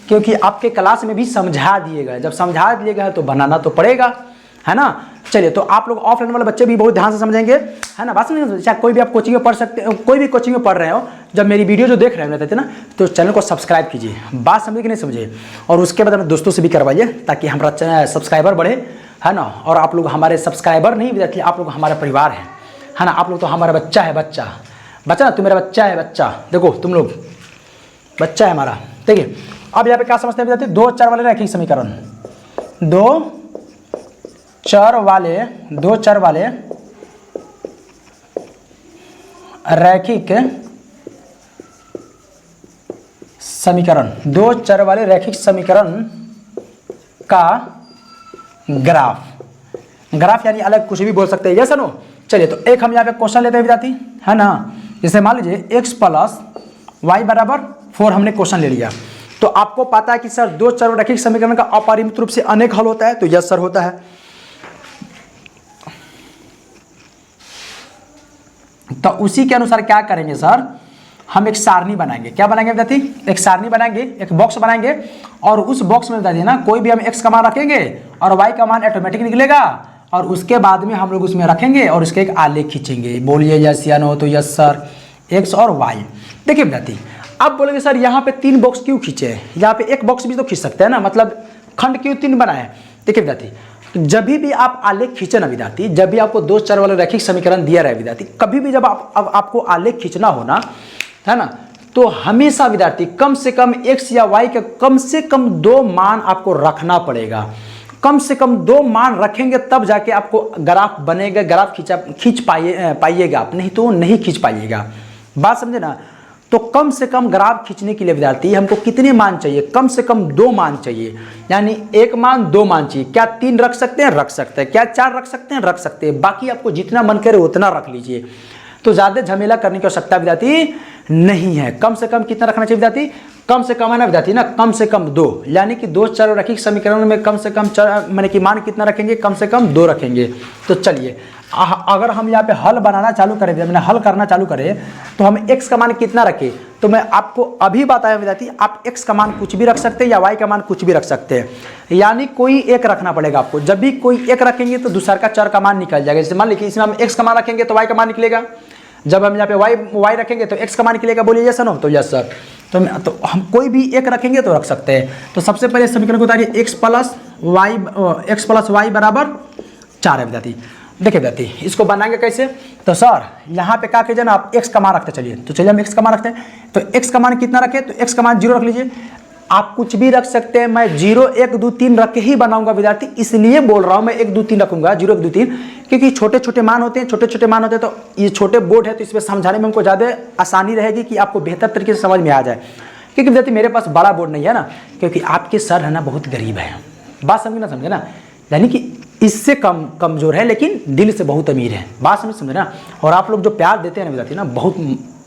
क्योंकि आपके क्लास में भी समझा दिए गए। जब समझा दिए गए तो बनाना तो पड़ेगा, है ना। चलिए तो आप लोग ऑफलाइन वाले बच्चे भी बहुत ध्यान से समझेंगे, है ना। बात समझ, चाहे कोई भी आप कोचिंग में पढ़ सकते हो, कोई भी कोचिंग में पढ़ रहे हो, जब मेरी वीडियो जो देख रहे हो ना तो चैनल को सब्सक्राइब कीजिए। बात समझे कि नहीं समझे, और उसके बाद अपने दोस्तों से भी करवाइए ताकि हमारा सब्सक्राइबर बढ़े, है ना। और आप लोग हमारे सब्सक्राइबर नहीं विद्यार्थी, आप लोग हमारा परिवार है ना। आप लोग तो हमारा बच्चा है, बच्चा तू मेरा बच्चा है, बच्चा देखो तुम लोग बच्चा है हमारा। देखिए अब यहाँ पे क्या समझते हैं विद्यार्थी, दो चर वाले रैखिक समीकरण, दो चर वाले रैखिक समीकरण, दो चर वाले रैखिक समीकरण का ग्राफ यानी अलग कुछ भी बोल सकते हैं, यस नो। चलिए तो एक हम यहाँ पे क्वेश्चन लेते हैं विद्यार्थी, है ना। जैसे मान लीजिए x प्लस वाई बराबर 4 हमने क्वेश्चन ले लिया। तो आपको पता है कि सर दो चर रैखिक समीकरण का अपरिमित रूप से अनेक हल होता है, तो यस सर होता है। तो उसी के अनुसार क्या करेंगे सर, हम एक सारणी बनाएंगे। क्या बनाएंगे विद्यार्थी, एक सारणी बनाएंगे, एक बॉक्स बनाएंगे, और उस बॉक्स में विद्यार्थी ना कोई भी हम x का मान रखेंगे और y का मान ऑटोमेटिक निकलेगा, और उसके बाद में हम लोग उसमें रखेंगे और उसके एक आलेख खींचेंगे। बोलिए यस या नो, तो यस सर x और y। देखिए विद्यार्थी अब बोलेंगे सर यहाँ पे 3 बॉक्स क्यों खींचे, यहाँ पे एक बॉक्स भी तो खींच सकते हैं ना, मतलब खंड क्यों 3 बनाए। देखिए विद्यार्थी जब भी आप आलेख खींचे ना विद्यार्थी, जब भी आपको दो चर वाला रैखिक समीकरण दिया रहे विद्यार्थी, कभी भी जब आपको आलेख खींचना हो ना, है ना, तो हमेशा विद्यार्थी कम से कम x या y के कम से कम 2 मान आपको रखना पड़ेगा। कम से कम 2 मान रखेंगे तब जाके आपको ग्राफ बनेगा, ग्राफ खींच पाइएगा आप, नहीं तो नहीं खींच पाइएगा। बात समझे ना। तो कम से कम ग्राफ खींचने के लिए विद्यार्थी हमको कितने मान चाहिए, कम से कम 2 मान चाहिए, यानी 1 मान 2 मान चाहिए। क्या 3 रख सकते हैं, रख सकते हैं। क्या 4 रख सकते हैं, रख सकते हैं। बाकी आपको जितना मन करे उतना रख लीजिए, तो ज़्यादा झमेला करने की आवश्यकता विद्यार्थी नहीं है। कम से कम कितना रखना चाहिए विद्यार्थी, कम से कम है ना विद्यार्थी ना, कम से कम 2, यानी कि दो चर रैखिक समीकरण में कम से कम माने कि मान कितना रखेंगे, कम से कम 2 रखेंगे। तो चलिए अगर हम यहाँ पे हल बनाना चालू करें, मैंने हल करना चालू करें, तो हम x का मान कितना रखें, तो मैं आपको अभी बताया विद्यार्थी, आप x का मान कुछ भी रख सकते हैं या y का मान कुछ भी रख सकते हैं, यानी कोई एक रखना पड़ेगा आपको। जब भी कोई एक रखेंगे तो दूसरा का चर का मान निकल जाएगा। जैसे मान लीजिए इसमें हम x का मान रखेंगे तो y का मान निकलेगा, जब हम यहाँ पे y रखेंगे तो x का मान निकलेगा। बोलिए यस नो, तो यस सर। तो हम कोई भी एक रखेंगे तो रख सकते हैं। तो सबसे पहले समीकरण को उतारिए, x प्लस वाई बराबर 4 है विद्यार्थी। देखिए विद्यार्थी इसको बनाएंगे कैसे, तो सर यहाँ पे क्या कीजिए ना, आप x का मान रखते चलिए। तो चलिए हम x का मान रखते हैं, तो x का मान कितना रखें, तो x का मान 0 रख लीजिए। आप कुछ भी रख सकते हैं, मैं 0 1 2 3 रख के ही बनाऊंगा विद्यार्थी, इसलिए बोल रहा हूँ मैं 1 2 3 रखूंगा, 0 1 2 3, क्योंकि छोटे छोटे मान होते हैं, छोटे छोटे मान होते हैं, तो ये छोटे बोर्ड है तो इसमें समझाने में हमको ज़्यादा आसानी रहेगी कि आपको बेहतर तरीके से समझ में आ जाए। क्योंकि विद्यार्थी मेरे पास बड़ा बोर्ड नहीं है ना, क्योंकि आपके सर है ना बहुत गरीब है, बात समझे ना, समझे ना, यानी कि इससे कमजोर है लेकिन दिल से बहुत अमीर है। बात समझे ना। और आप लोग जो प्यार देते हैं ना विद्यार्थी ना, बहुत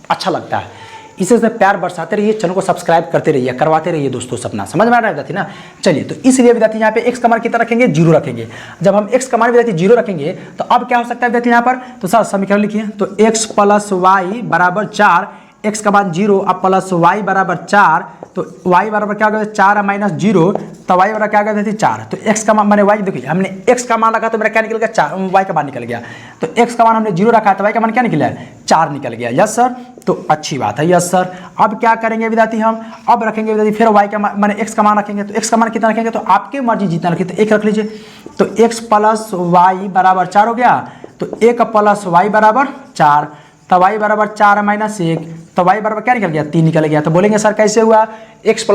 अच्छा लगता है। इसे प्यार बरसाते रहिए, चैनल को सब्सक्राइब करते रहिए, करवाते रहिए दोस्तों सपना। समझ में आ रहा है विद्यार्थी ना। चलिए, तो इसलिए विद्यार्थी यहाँ पे एक्स का मान कितना रखेंगे, 0 रखेंगे। जब हम एक्स का मान विद्यार्थी 0 रखेंगे तो अब क्या हो सकता है विद्यार्थी यहाँ पर, तो सर समीकरण लिखिए। तो x + y बराबर 4, एक्स का मान 0 अब प्लस वाई बराबर 4, तो y बराबर क्या होगा 4 - 0, तो y बराबर क्या होगा 4। तो x का मान मैंने y देखिए, हमने x का मान रखा तो मेरा क्या निकल गया 4, y का मान निकल गया। तो x का मान हमने 0 रखा तो y का मान क्या निकला है 4 निकल गया। यस सर, तो अच्छी बात है। यस सर, अब क्या करेंगे विद्यार्थी, हम अब रखेंगे विद्यार्थी फिर y का मान मैंने x का मान रखेंगे। तो x का मान कितना रखेंगे, तो आपके मर्जी जितना रखिए, तो 1 रख लीजिए। तो x + y बराबर 4 हो गया। तो 1 + y बराबर 4, तो y बराबर 4 - 1, तो y बराबर क्या निकल गया 3 निकल गया। तो बोलेंगे सर कैसे हुआ, x +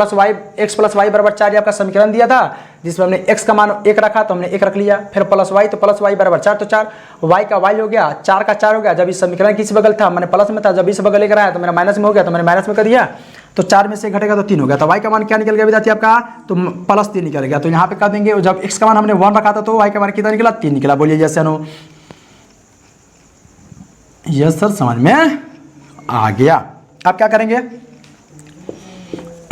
y बराबर 4 ये आपका समीकरण दिया था जिसमें हमने x का मान 1 रखा तो हमने 1 रख लिया, फिर प्लस y, तो प्लस y बराबर 4, तो 4, y का y हो गया, 4 का 4 हो गया। जब इस समीकरण किस बगल था, मैंने प्लस में था, जब इस बगल लेकर आया तो मेरा माइनस में हो गया, तो मैंने माइनस में कर दिया। तो 4 में से घटेगा तो 3 हो गया। तो y का मान क्या निकल गया विद्यार्थी आपका, तो +3 निकल गया। तो यहाँ पे कर देंगे, जब x का मान हमने 1 रखा था तो y का मान कितना निकला 3 निकला। बोलिए यस नो। यस सर, समझ में आ गया। आप क्या करेंगे,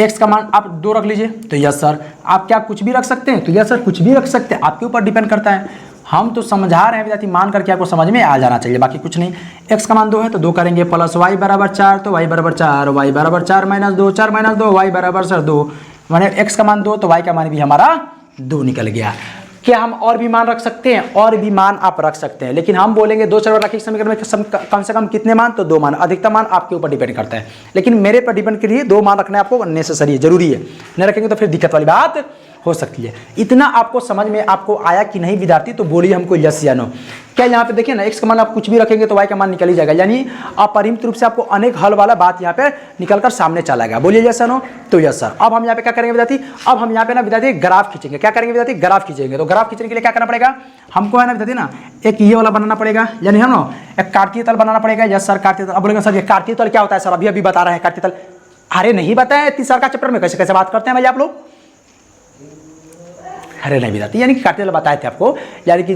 x का मान आप 2 रख लीजिए। तो यस सर, आप क्या कुछ भी रख सकते हैं, तो यस सर कुछ भी रख सकते हैं, आपके ऊपर डिपेंड करता है। हम तो समझा रहे हैं विद्यार्थी, मान करके आपको समझ में आ जाना चाहिए, बाकी कुछ नहीं। x का मान 2 है तो 2 करेंगे, प्लस y बराबर 4, तो y बराबर 4, y बराबर 4 - 2, 4 - 2, y बराबर सर 2, मैंने x का मान 2 तो y का मान भी हमारा 2 निकल गया। क्या हम और भी मान रख सकते हैं, और भी मान आप रख सकते हैं, लेकिन हम बोलेंगे 2 चर वाला समीकरण में कम से कम कितने मान, तो 2 मान। अधिकतम मान आपके ऊपर डिपेंड करता है, लेकिन मेरे पर डिपेंड करिए 2 मान रखना आपको नेसेसरी है, जरूरी है। नहीं रखेंगे तो फिर दिक्कत वाली बात हो सकती है। इतना आपको समझ में आपको आया कि नहीं विद्यार्थी, तो बोलिए हमको यस या नो। क्या यहाँ पे देखिए ना, x का मान आप कुछ भी रखेंगे तो y का मान निकल ही जाएगा, यानी अपरिमित रूप से आपको अनेक हल वाला बात यहाँ पे निकलकर सामने चला गया। बोलिए यस या नो, तो यस सर। अब हम यहाँ पे क्या करेंगे विद्यार्थी, अब हम यहाँ पे ना विद्यार्थी ग्राफ खींचेंगे। क्या करेंगे विद्यार्थी, ग्राफ खींचेंगे। तो ग्राफ खींचने के लिए क्या करना पड़ेगा, हमको है ना विद्यार्थी ना एक ये वाला बनाना पड़ेगा, यानी हम ना एक कार्तीय तल बनाना पड़ेगा। यस सर, कार्तीय तल। अब बोलेंगे सर ये कार्तीय तल क्या होता है, सर अभी बता रहे हैं कार्तीय तल। अरे नहीं बताया, तीसरा का चैप्टर में कैसे कैसे बात करते हैं भाई आप लोग। अरे नहीं विद्यार्थी, यानी कि कार्तीय तल बताए थे आपको, यानी कि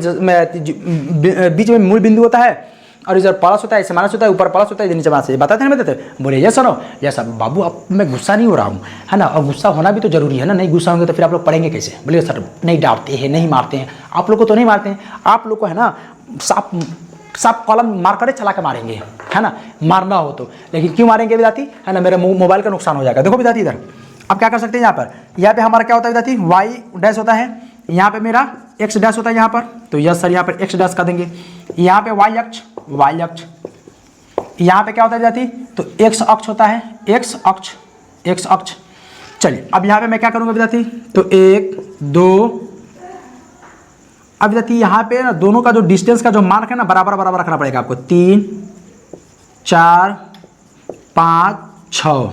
बीच में मूल बिंदु होता है और इधर प्लस होता है, ऐसे माइनस होता है, ऊपर प्लस होता है, नीचे माइनस, बताते हैं बताते। बोले यस सर, यस सर। बाबू अब मैं गुस्सा नहीं हो रहा हूँ, है ना, और गुस्सा होना भी तो जरूरी है ना, नहीं गुस्सा होंगे तो फिर आप लोग पढ़ेंगे कैसे। बोले सर नहीं डांटते हैं, नहीं मारते हैं, आप लोग को तो नहीं मारते हैं, आप लोग को है ना साफ कॉलम मार कर चला के मारेंगे, है ना, मारना हो तो। लेकिन क्यों मारेंगे विद्यार्थी, है ना, मेरे मोबाइल का नुकसान हो जाएगा। देखो विद्यार्थी इधर अब क्या कर सकते हैं, यहाँ पे हमारा क्या होता है विद्यार्थी, y डैश होता है, यहाँ पे मेरा x डैश होता है यहाँ पर। तो यस सर, यहाँ पर x डैश कर देंगे। यहाँ पे y अक्ष, यहाँ पे क्या होता है विद्यार्थी, तो x अक्ष होता है, x अक्ष। चलिए अब यहाँ पे मैं क्या करूँगा विद्यार्थी, तो 1 2, अब विद्यार्थी यहाँ पे ना दोनों का जो डिस्टेंस का जो मान रखना बराबर रखना पड़ेगा आपको। 3 4 5 6,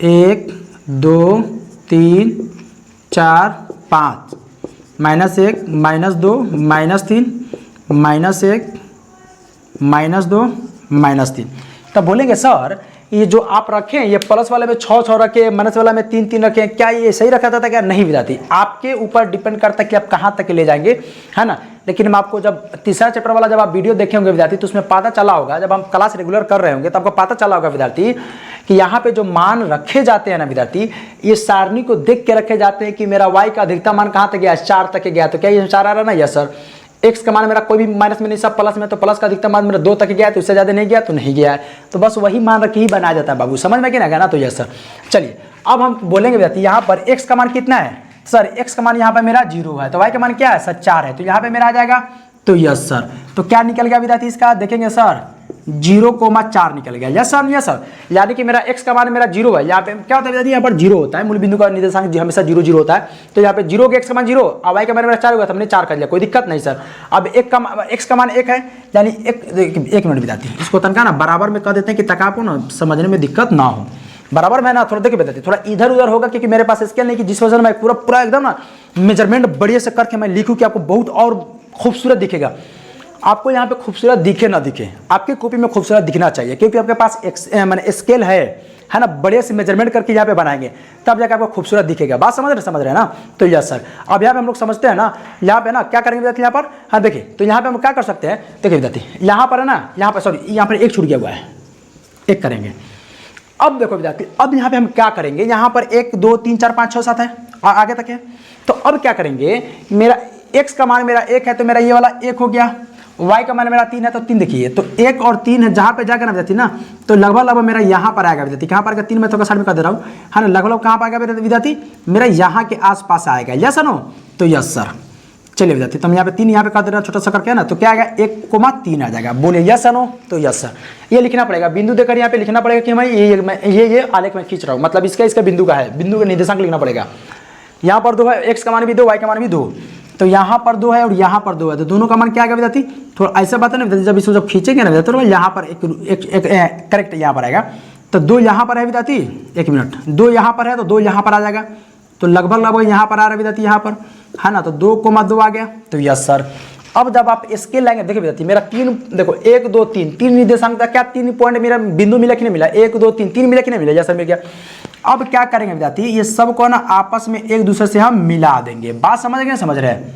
1 2 3 4 5, -1 -2 -3 -1 -2 -3। तब बोलेंगे सर ये जो आप रखें, ये प्लस वाले में 6 रखे, माइनस वाला में 3 रखे, क्या ये सही रखा था क्या, नहीं विद्यार्थी, आपके ऊपर डिपेंड करता है कि आप कहाँ तक ले जाएंगे, है ना। लेकिन मैं आपको जब तीसरा चैप्टर वाला जब आप वीडियो देखे होंगे विद्यार्थी, तो उसमें पता चला होगा, जब हम क्लास रेगुलर कर रहे होंगे तो आपको पता चला होगा विद्यार्थी कि यहाँ पे जो मान रखे जाते हैं ना विद्यार्थी, ये सारणी को देख के रखे जाते हैं कि मेरा y का अधिकतम मान कहाँ तक गया, 4 तक गया। तो क्या ये 4 आ रहा है ना, यस सर। x का मान मेरा कोई भी माइनस में नहीं, सब प्लस में, तो प्लस का अधिकतम मान मेरा 2 तक गया, तो उससे ज़्यादा नहीं गया तो नहीं गया है, तो बस वही मान रख के ही बनाया जाता है बाबू, समझ में क्या ना। तो यस सर। चलिए अब हम बोलेंगे विद्यार्थी यहाँ पर x का मान कितना है, सर x का मान यहाँ पर मेरा 0 है, तो y का मान क्या है सर 4 है, तो यहाँ पे मेरा आ जाएगा। तो यस सर, तो क्या निकल गया विद्यार्थी इसका, देखेंगे सर 0,4 निकल गया। यस सर, यस सर, यानी कि मेरा x का मान मेरा 0 है। यहाँ पे क्या होता है विद्यार्थी, यहाँ पर 0 होता है, मूल बिंदु का निर्देशांक हमेशा 0 0 होता है। तो यहाँ पे 0 के x का मान 0 और y का मान मेरा 4 होगा, तो हमने 4 कर लिया, कोई दिक्कत नहीं सर। अब x का मान 1 है, यानी 1 मिनट विद्यार्थी, इसको तनका ना बराबर में कर देते हैं कि तक आपको ना समझने में दिक्कत ना हो। बराबर में ना थोड़ा देखिए विद्यार्थी, थोड़ा इधर उधर होगा क्योंकि मेरे पास स्केल नहीं कि जिस वजह से मैं पूरा एकदम ना मेजरमेंट बढ़िया से करके मैं लिखूँ कि आपको बहुत और खूबसूरत दिखेगा। आपको यहाँ पे खूबसूरत दिखे ना दिखे, आपकी कॉपी में खूबसूरत दिखना चाहिए, क्योंकि आपके पास माने स्केल है ना, बड़े से मेजरमेंट करके यहाँ पे बनाएंगे तब जाकर आपको खूबसूरत दिखेगा। बात समझ रहे हैं ना। तो यस सर, अब यहाँ पे हम लोग समझते हैं ना, यहाँ पे ना क्या करेंगे विद्यार्थी यहाँ पर, हाँ देखिए, तो यहाँ पे हम क्या कर सकते हैं, देखिए विद्यार्थी यहाँ पर है ना, यहाँ पर सॉरी यहाँ पर एक छूट गया हुआ है, एक करेंगे। अब देखो विद्यार्थी, अब यहाँ पे हम क्या करेंगे, यहाँ पर 1 2 3 4 5 6 7 है और आगे तक है। तो अब क्या करेंगे, मेरा x का मान मेरा 1 है तो मेरा ये वाला 1 हो गया, y का मान मेरा 3 है तो 3 देखिए, तो 1 और 3 है, जहाँ पे जाकर ना विद्यार्थी ना, तो लगभग मेरा यहाँ पर आएगा विद्यार्थी, कहाँ पर आएगा, 3 में तो साइड में कर दे रहा हूँ, है ना, लगभग कहाँ पर आएगा विद्यार्थी, मेरा यहाँ के आसपास आएगा। यस नो, तो यस सर। चलिए विद्यार्थी, तो हम यहाँ पे 3 यहाँ पे कर दे रहा छोटा सा करके ना, तो क्या आएगा 1,3 आ जाएगा। बोलिए यस नो, तो यस सर। ये लिखना पड़ेगा, बिंदु देकर यहाँ पे लिखना पड़ेगा कि मैं ये आलेख में खींच रहा हूँ, मतलब इसका बिंदु का है, बिंदु का निर्देशांक लिखना पड़ेगा। यहाँ पर 2 है, एक्स का मान भी 2, वाई का मान भी 2, तो यहाँ पर 2 है और यहाँ पर 2 है, तो दोनों का मान क्या आएगा विद्यार्थी, थोड़ा ऐसा बात है ना विद्यार्थी, जब इसको जब खींचेंगे ना विद्यार्थी, तो यहाँ पर एक करेक्ट यहाँ पर आएगा, तो 2 यहाँ पर है विद्यार्थी, 1 मिनट, 2 यहाँ पर है तो 2 यहाँ पर आ जाएगा, तो लगभग यहाँ पर आ रहा है विद्यार्थी, यहाँ पर है ना, तो 2,2 आ गया, तो यस सर। अब जब आप स्केल लाएंगे, देखिए विद्यार्थी मेरा 3, देखो 1 2 3 निर्देशांक था, क्या 3 पॉइंट मेरा बिंदु मिला कि नहीं मिला, 1 2 3 मिला कि नहीं मिला, जैसा मिल गया। अब क्या करेंगे विद्यार्थी, ये सब को ना आपस में एक दूसरे से हम मिला देंगे। बात समझ गए, समझ रहे हैं,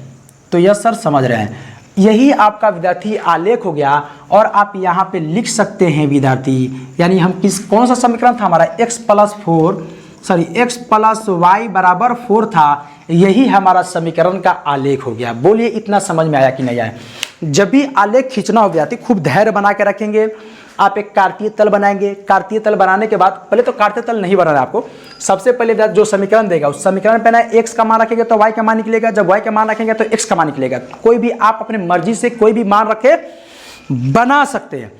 तो यस सर समझ रहे हैं। यही आपका विद्यार्थी आलेख हो गया, और आप यहाँ पे लिख सकते हैं विद्यार्थी, यानी हम कौन सा समीकरण था हमारा, x प्लस वाई बराबर 4 था, यही हमारा समीकरण का आलेख हो गया। बोलिए इतना समझ में आया कि नहीं आया। जब भी आलेख खींचना हो विद्यार्थी, खूब धैर्य बना के रखेंगे। आप एक कार्तीय तल बनाएंगे, कार्तीय तल बनाने के बाद, पहले तो कार्तीय तल नहीं बनाना है आपको, सबसे पहले जो समीकरण देगा उस समीकरण पे ना x का मान रखेंगे तो y का मान निकलेगा, जब y का मान रखेंगे तो x का मान निकलेगा। कोई भी आप अपने मर्जी से कोई भी मान रखे बना सकते हैं।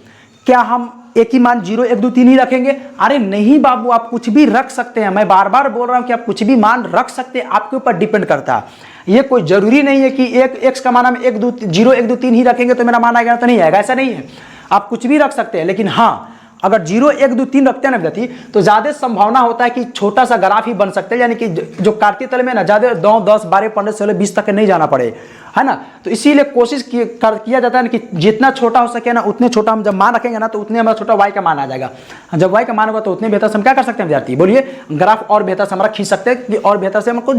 क्या हम एक ही मान 0 1 2 3 ही रखेंगे? अरे नहीं बाबू, आप कुछ भी रख सकते हैं। मैं बार बार बोल रहा हूं कि आप कुछ भी मान रख सकते हैं, आपके ऊपर डिपेंड करता है। ये कोई जरूरी नहीं है कि एक x का मान हम 0 1 2 3 ही रखेंगे तो मेरा मान आएगा, तो नहीं आएगा, ऐसा नहीं है। आप कुछ भी रख सकते हैं, लेकिन हाँ अगर 0 1 2 3 रखते हैं ना विद्यार्थी, तो ज्यादा संभावना होता है कि छोटा सा ग्राफ ही बन सकते हैं, यानी कि जो कार्तीय तल में ना ज्यादा 9 10 12 15 16 20 तक नहीं जाना पड़े, है ना। तो इसीलिए कोशिश किया जाता है कि जितना छोटा हो सके ना उतने छोटा हम जब मान रखेंगे ना, तो उतने हमारा छोटा y का मान आ जाएगा। जब y का मान होगा तो उतने बेहतर से हम क्या कर सकते हैं विद्यार्थी, बोलिए, ग्राफ और बेहतर से हमारा खींच सकते हैं, और बेहतर से हमको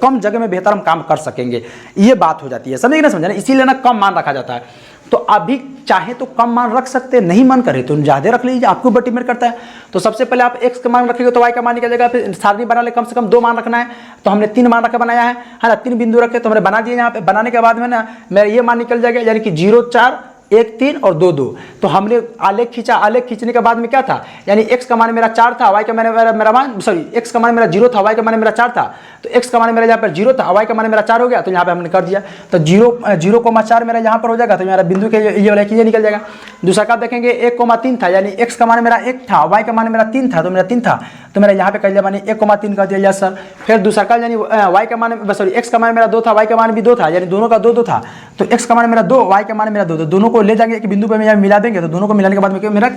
कम जगह में बेहतर हम काम कर सकेंगे। ये बात हो जाती है, समझे ना, समझे ना। इसीलिए ना कम मान रखा जाता है। तो अभी चाहे तो कम मान रख सकते हैं, नहीं मन करे तो ज्यादा रख लीजिए, आपके ऊपर डिपेंड करता है। तो सबसे पहले आप x का मान रखेंगे तो y का मान निकल जाएगा। फिर सारणी बना ले, कम से कम 2 मान रखना है, तो हमने 3 मान रखा बनाया है ना, 3 बिंदु रखे तो हमने बना दिए। यहाँ पे बनाने के बाद में ना मेरा ये मान निकल जाएगा, यानी कि 0 4 1 3 और 2 2। तो हमने आलेख खींचा, आलेख खींचने के बाद में क्या था, यानी x का मान मेरा 4 था, y का मान मेरा मान सॉरी x का मान मेरा 0 था, y का मान मेरा 4 था, तो x का मान मेरा यहाँ पर 0 था, y का मान मेरा 4 हो गया, तो यहाँ पे हमने कर दिया। तो 0,4 मेरा यहाँ पर हो जाएगा, तो मेरा बिंदु के ये वाला ये निकल जाएगा। दूसरा का देखेंगे 1,3 था, यानी x का मान मेरा 1 था, y का मान मेरा 3 था, तो मेरा 3 था, तो मेरा यहाँ पे कर दिया मैंने 1,3 कर दिया सर। फिर दूसरा का यानी y का मान सॉरी x का मान मेरा 2 था, y का मान भी 2 था, यानी दोनों का 2 2 था, तो x का मान मेरा 2, y का मान मेरा 2, तो दोनों को ले जाएंगे एक बिंदु पे यहाँ मिला देंगे, तो दोनों को मिलाने के बाद में मेरा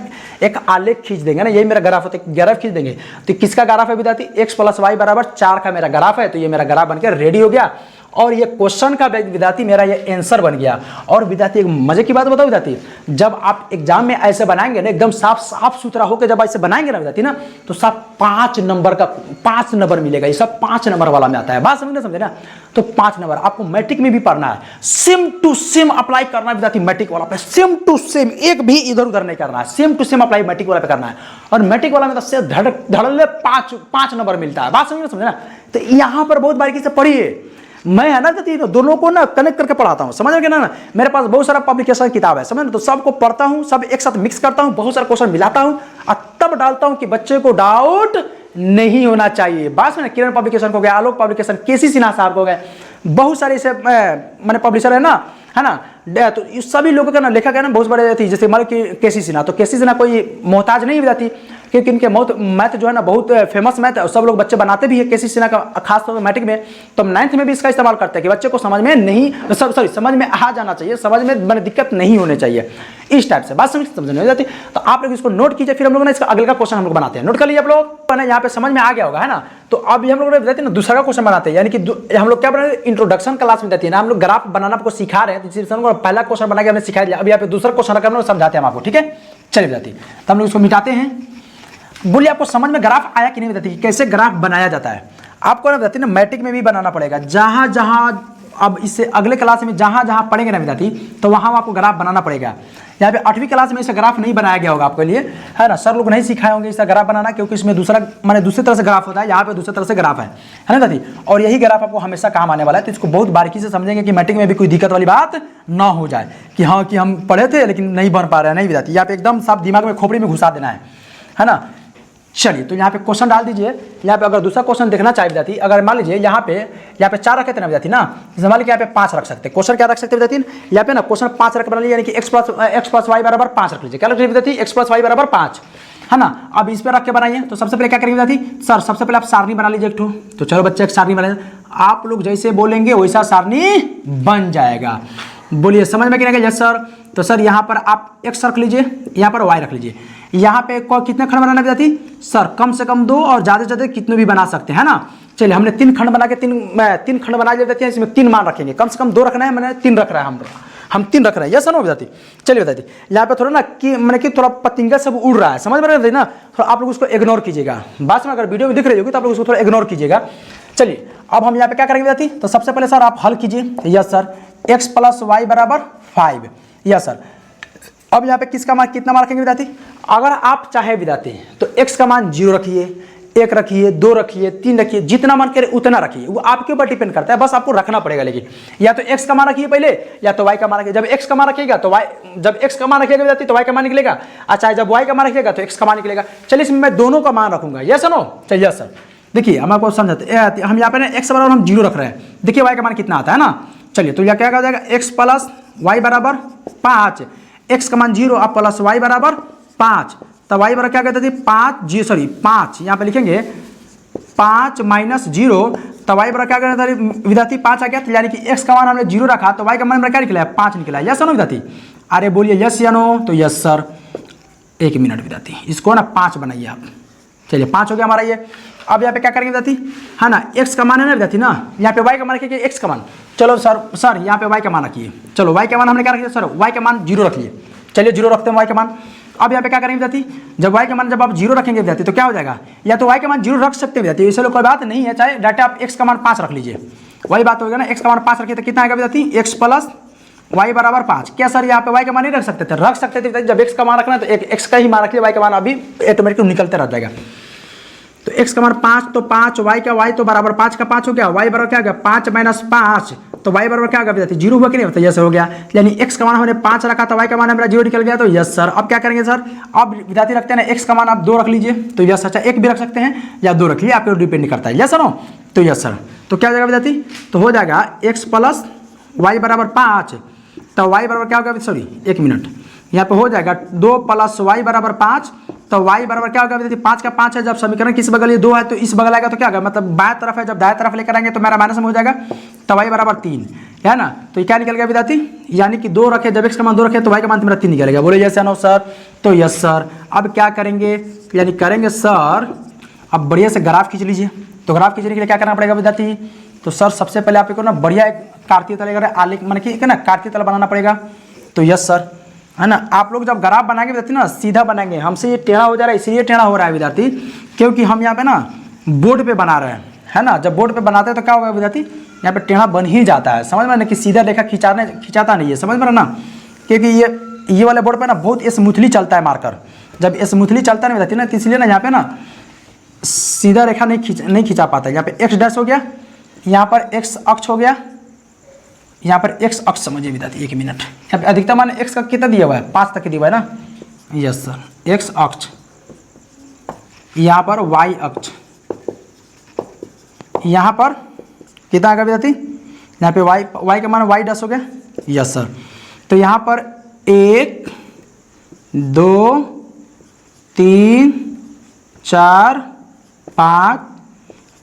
एक आलेख खींच देंगे ना, यही मेरा ग्राफ होता है, ग्राफ खींच देंगे। तो किसका ग्राफ है विद्यार्थी, x प्लस वाई बराबर 4 का मेरा ग्राफ है। तो ये मेरा ग्राफ बनकर रेडी हो गया, और ये क्वेश्चन का विद्यार्थी मेरा ये आंसर बन गया। और विद्यार्थी एक मजे की बात बताओ विद्यार्थी, जब आप एग्जाम में ऐसे बनाएंगे ना, एकदम साफ सुथरा होकर जब ऐसे बनाएंगे ना विद्यार्थी ना, तो सब 5 नंबर मिलेगा। ये सब 5 नंबर वाला में आता है। बात समझे ना। तो 5 नंबर आपको मैट्रिक में भी पढ़ना है, सेम टू सेम अप्लाई करना है विद्यार्थी मैट्रिक वाला पे, सेम टू सेम, एक भी इधर उधर नहीं करना है, same to same apply matrix वाला पे करना है। और मैट्रिक वाला में तो धड़ल्ले 5 नंबर मिलता है। बात समझे ना। तो यहाँ पर बहुत बारीकी से पढ़िए। मैं है ना दोनों को ना कनेक्ट करके पढ़ाता हूँ, समझ गए ना। मेरे पास बहुत सारा पब्लिकेशन किताब है, समझ ना, तो सबको पढ़ता हूँ, सब एक साथ मिक्स करता हूँ, बहुत सारे क्वेश्चन मिलाता हूँ और तब डालता हूँ कि बच्चे को डाउट नहीं होना चाहिए। बात में किरण पब्लिकेशन को गया, आलोक पब्लिकेशन, केसी सिन्हा साहब को गए, बहुत सारे ऐसे मैंने पब्लिशर है ना, तो इस सभी लोगों का ना लेखक है ना बहुत बड़े थी, जैसे मान लो कि केसी सिन्हा, तो केसी सिन्हा कोई मोहताज नहीं जाती, क्योंकि इनके मैथ जो है ना बहुत फेमस मैथ है और सब लोग बच्चे बनाते भी है केसी सिन्हा का, खास तौर पर मैट्रिक में। तो हम 9th में भी इसका इस्तेमाल करते हैं कि बच्चे को समझ में नहीं, सॉरी समझ में आ जाना चाहिए, समझ में मैंने दिक्कत नहीं होनी चाहिए, इस टाइप से बात समझ नहीं हो जाती। तो आप लोग इसको नोट कीजिए, फिर हम लोग ना इसका अगले का क्वेश्चन हम लोग बनाते हैं। नोट कर लीजिए आप लोग, यहाँ पे समझ में आ गया होगा, है ना। तो अभी हम लोग ना दूसरा का क्वेश्चन बनाते हैं, यानी कि हम लोग क्या बना रहे हैं, इंट्रोडक्शन क्लास में देती है ना, हम लोग ग्राफ बनाना आपको सिखा रहे हैं। पहला क्वेश्चन बना के हमने सिखा दिया, अभी यहाँ पे दूसरा क्वेश्चन रखा हम लोग समझाते हैं आपको, ठीक है। चलिए जाती है, तो हम लोग इसको मिटाते हैं। बोलिए आपको समझ में ग्राफ आया कि नहीं बताती, कैसे ग्राफ बनाया जाता है। आपको ना बताती ना मैट्रिक में भी बनाना पड़ेगा, जहां जहां अब इससे अगले क्लास में जहां जहां पढ़ेंगे ना विद्यार्थी, तो वहां आपको ग्राफ बनाना पड़ेगा। यहाँ पे 8वीं क्लास में इसका ग्राफ नहीं बनाया गया होगा आपके लिए, है ना। सर लोग नहीं सिखाए होंगे इसका ग्राफ बनाना, क्योंकि इसमें दूसरा माने दूसरी तरह से ग्राफ होता है, यहाँ पे दूसरी तरह से ग्राफ है ना दादी। और यही ग्राफ आपको हमेशा काम आने वाला है, तो इसको बहुत बारीकी से समझेंगे कि मैट्रिक में भी कोई दिक्कत वाली बात ना हो जाए कि हाँ कि हम पढ़े थे लेकिन नहीं बन पा रहे हैं, नहीं विद्यार्थी। यहाँ पे एकदम साफ दिमाग में खोपड़ी में घुसा देना है ना। चलिए, तो यहाँ पे क्वेश्चन डाल दीजिए। यहाँ पे अगर दूसरा क्वेश्चन देखना चाहिए विद्यार्थी, अगर मान लीजिए यहाँ पे 4 रखे थे ना विद्यार्थी ना, जैसे मान लीजिए यहाँ पे 5 रख सकते हैं। क्वेश्चन क्या रख सकते हैं विद्यार्थी, यहाँ पे ना क्वेश्चन 5 रख बना लीजिए, यानी कि x प्लस वाई बराबर 5 रख लीजिए। क्या रख लीजिए विद्यार्थी, x प्लस वाई बराबर 5, है ना। अब इस पर रख के बनाइए, तो सबसे पहले क्या करेंगे विद्यार्थी, सर सबसे पहले आप सारणी बना लीजिए एक ठो। तो चलो बच्चे एक सारणी बनाइए, आप लोग जैसे बोलेंगे वैसा सारणी बन जाएगा। बोलिए समझ में क्या यस सर। तो सर यहाँ पर आप x रख लीजिए, यहाँ पर y रख लीजिए। यहाँ पे कितने खंड बनाना विद्यार्थी, सर कम से कम 2 और ज़्यादा से ज़्यादा कितने भी बना सकते हैं ना। चलिए हमने 3 खंड बना के 3 खंड बना लिए, इसमें 3 मान रखेंगे, कम से कम 2 रखना है, मैंने 3 रख रहा है, हम 3 रख रहे हैं, यस सर नो विद्यार्थी। चलिए विद्यार्थी, यहाँ पे थोड़ा ना कि मैंने कि थोड़ा पतिंगा सब उड़ रहा है, समझ में रहे ना, थोड़ा आप लोग उसको इग्नोर कीजिएगा। बाद में अगर वीडियो में दिख रही होगी तो आप लोग उसको थोड़ा इग्नोर कीजिएगा। चलिए अब हम यहाँ पे क्या करेंगे विद्यार्थी, तो सबसे पहले सर आप हल कीजिए, yes sir x plus y बराबर 5, यस सर। अब यहाँ पे किसका मान कितना मान रखेंगे विद्यार्थी, अगर आप चाहे विद्यार्थी तो x का मान 0 रखिए, 1 रखिए, 2 रखिए, 3 रखिए, जितना मान करे उतना रखिए, वो आपके ऊपर डिपेंड करता है, बस आपको रखना पड़ेगा। लेकिन या तो x का मान रखिए पहले, या तो y का मान रखिए। जब x का मान रखिएगा तो जब x का मान रखिएगा विद्यार्थी तो y का मान निकलेगा, अच्छा जब y का मान रखिएगा तो x का मान निकलेगा। चलिए इसमें मैं दोनों का मान रखूंगा, यस नो। चलिए यस सर, देखिए हम आपको समझाते हैं, हम यहाँ पे ना x बराबर हम 0 रख रहे हैं, देखिए y का मान कितना आता है ना। चलिए तो यह क्या हो जाएगा, x प्लस वाई बराबर 5, x का मान 0 अब प्लस y बराबर 5, तो y बराबर क्या कहते थे 5 यहाँ पे लिखेंगे 5 माइनस 0, तो y बराबर क्या कहते थे विद्यार्थी 5 आ गया, तो यानी कि x का मान हमने 0 रखा तो y का मान क्या निकला है 5 निकला है, यस नो विद्यार्थी। अरे बोलिए यस या नो, तो यस सर। 1 मिनट विद्यार्थी, इसको ना 5 बनाइए आप। चलिए 5 हो गया हमारा ये। अब यहाँ पे क्या करेंगे विद्यार्थी, है ना, x का मान है ना विद्यार्थी ना, यहाँ पे y का मान रखिए, x का मान। चलो सर यहाँ पे y का मान रखिए, चलो y का मान हमने क्या रखिए सर, y का मान 0 रखिए। चलिए 0 रखते हैं y का मान। अब यहाँ पे क्या करेंगे विद्यार्थी, जब y का मान जब आप 0 रखेंगे विद्यार्थी तो क्या हो जाएगा, या तो y का मान 0 रख सकते हैं विद्यार्थी, इसलिए कोई बात नहीं है, चाहे डाटा आप x का मान 5 रख लीजिए, वही बात होगा ना। x का मान 5 रखिए तो कितना आएगा विद्यार्थी, x प्लस y बराबर 5। क्या सर यहाँ पे y का मान नहीं रख सकते थे, रख सकते थे, जब x का मान रखना है तो x का ही मान रखिए, y का मान अभी ऑटोमेटिक निकलते रह जाएगा। तो x का मान 5, तो 5 y का y तो बराबर 5 का 5 हो गया, y बराबर क्या हो गया 5 माइनस 5, तो y बराबर क्या हो गया विद्यार्थी 0 हुआ कि नहीं होता, यस हो गया। यानी x का मान हमने 5 रखा तो y का मान हमारा 0 निकल गया, तो यस सर। अब क्या करेंगे सर, अब विद्यार्थी रखते हैं ना x का मान आप 2 रख लीजिए, तो यस। अच्छा 1 भी रख सकते हैं या 2 रख लीजिए, आपके ऊपर डिपेंड करता है, यस नो, तो यस सर। तो क्या हो जाएगा विद्यार्थी, तो हो जाएगा x प्लस वाई बराबर 5, तो y बराबर क्या होगा, सॉरी 1 मिनट, यहाँ पे हो जाएगा 2 प्लस वाई बराबर 5, तो y बराबर क्या होगा विद्यार्थी 5 का 5 है, जब समीकरण किस बगल ये 2 है तो इस बगल आएगा तो क्या होगा, मतलब बाएं तरफ है, जब दाएं तरफ लेकर आएंगे तो मेरा माइनस में हो जाएगा, तो y बराबर 3 है ना। तो ये क्या निकल गया विद्यार्थी, यानी कि 2 रखे, जब x का मान 2 रखे तो y का मान मेरा 3 निकलेगा। बोले यस या नो सर, तो यस सर। अब क्या करेंगे, यानी करेंगे सर, अब बढ़िया से ग्राफ खींच लीजिए। तो ग्राफ खींचने के लिए क्या करना पड़ेगा विद्यार्थी, तो सर सबसे पहले आपको ना बढ़िया एक कार्तीय तल आलेख मन की ना कार्तीय तल बनाना पड़ेगा, तो यस सर, है ना। आप लोग जब ग्राफ बनाएंगे विद्यार्थी ना सीधा बनाएंगे, हमसे ये टेढ़ा हो जा रहा है, इसलिए टेढ़ा हो रहा है विद्यार्थी, क्योंकि हम यहाँ पे ना बोर्ड पे बना रहे हैं, है ना। जब बोर्ड पे बनाते हैं तो क्या होगा विद्यार्थी, यहाँ पे टेढ़ा बन ही जाता है, समझ में ना, कि सीधा रेखा खिंचाता नहीं है, समझ में ना, क्योंकि ये वाले बोर्ड पे ना बहुत स्मूथली चलता है मार्कर, जब स्मूथली चलता नहीं विद्यार्थी ना, तो इसलिए ना यहाँ पे ना सीधा रेखा नहीं खिंचा पाता। यहाँ पे एक्स डैश हो गया, यहाँ पर एक्स अक्ष हो गया, यहाँ पर x अक्ष समझिए विद्यार्थी, 1 मिनट। यहाँ पे अधिकतम मान x का कितना दिया हुआ है, 5 तक दिया हुआ है ना, यस सर। x अक्ष, यहाँ पर y अक्ष, यहाँ पर कितना आएगा विद्यार्थी, यहाँ पे y का मान y डैश हो गया, यस सर। तो यहाँ पर 1 2 3 4 5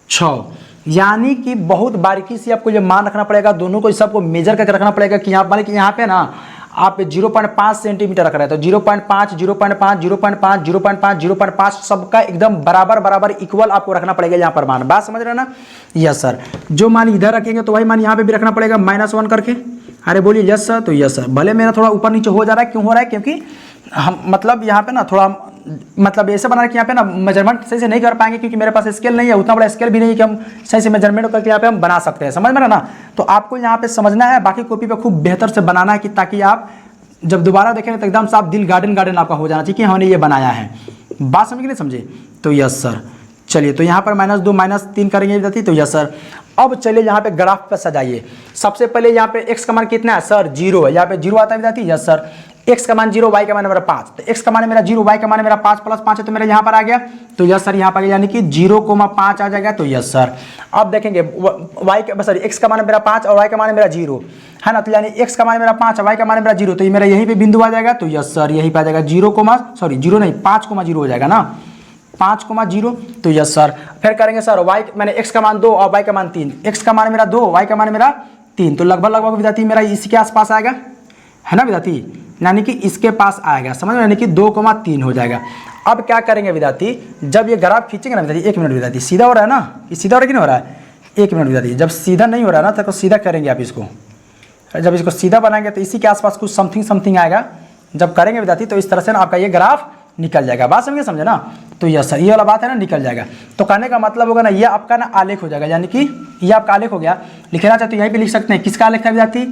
6, यानी कि बहुत बारीकी से आपको ये मान रखना पड़ेगा, दोनों को सबको मेजर करके रखना पड़ेगा कि यहाँ मान कि यहाँ पे ना आप 0.5 सेंटीमीटर रख रहे हैं तो 0.5 0.5 0.5 0.5 0.5 सबका एकदम बराबर बराबर इक्वल आपको रखना पड़ेगा यहाँ पर मान। बात समझ रहे हैं ना? Yes sir. जो मान इधर रखेंगे तो वही मान यहाँ पे भी रखना पड़ेगा -1 करके। अरे बोलिए यस सर। तो यस सर, भले मेरा थोड़ा ऊपर नीचे हो जा रहा है, क्यों हो रहा है? क्योंकि हम मतलब यहाँ पे ना थोड़ा मतलब ऐसे बना रहे कि यहाँ पे ना मेजरमेंट सही से नहीं कर पाएंगे, क्योंकि मेरे पास स्केल नहीं है, उतना बड़ा स्केल भी नहीं है कि हम सही से मेजरमेंट करके यहाँ पे हम बना सकते हैं। समझ में ना? तो आपको यहाँ पे समझना है, बाकी कॉपी पे खूब बेहतर से बनाना है कि ताकि आप जब दोबारा देखेंगे तो एकदम साफ दिल गार्डन गार्डन आपका हो जाना चाहिए कि हमने ये बनाया है। बात समझ के नहीं समझे? तो यस सर। चलिए, तो यहाँ पर -2 -3 करेंगे विद्यार्थी। तो यस सर। अब चलिए यहाँ पे ग्राफ पे सजाइए। सबसे पहले यहाँ पे x का मान कितना है सर? 0 है। यहाँ पे 0 आता है विद्यार्थी। Yes sir. x का मान 0, y का मान मेरा 5, तो x का मान मेरा 0, y का मान मेरा 5 + 5 है, तो मेरा यहाँ पर आ गया। तो यस सर, यहाँ पर यानी कि 0,5 आ जाएगा। तो यस सर। अब देखेंगे y का सॉरी x का मान मेरा 5 और y का मान मेरा 0 है ना, तो यानी x का मान मेरा 5 y का मान मेरा 0, तो ये मेरा यहीं पे बिंदु आ जाएगा। तो यस सर, यहीं पे आ जाएगा 0 नहीं 5,0 हो जाएगा ना, 5,0। तो यस सर। फिर करेंगे सर y मैंने x का मान 2 और y का मान 3, x का मान मेरा 2 y का मान मेरा 3, तो लगभग लगभग विद्यार्थी मेरा इसके आसपास आएगा, है ना विद्यार्थी, यानी कि इसके पास आएगा। समझ में? यानी कि 2,3 हो जाएगा। अब क्या करेंगे विद्यार्थी, जब ये ग्राफ खींचेंगे ना विद्यार्थी, 1 मिनट विद्यार्थी, सीधा हो रहा है ना? ये सीधा हो रहा है कि नहीं हो रहा है? 1 मिनट विद्यार्थी, जब सीधा नहीं हो रहा है ना तो सीधा करेंगे आप इसको, जब इसको सीधा बनाएंगे तो इसी के आसपास कुछ समथिंग आएगा। जब करेंगे विद्यार्थी तो इस तरह से ना आपका ये ग्राफ निकल जाएगा। बात समझे ना? तो यस सर, ये वाला बात है ना, निकल जाएगा। तो कहने का मतलब होगा ना, ये आपका ना आलेख हो जाएगा, यानी कि ये आपका आलेख हो गया। लिखना चाहते तो यहीं पे लिख सकते हैं। किसका आलेख था विद्यार्थी?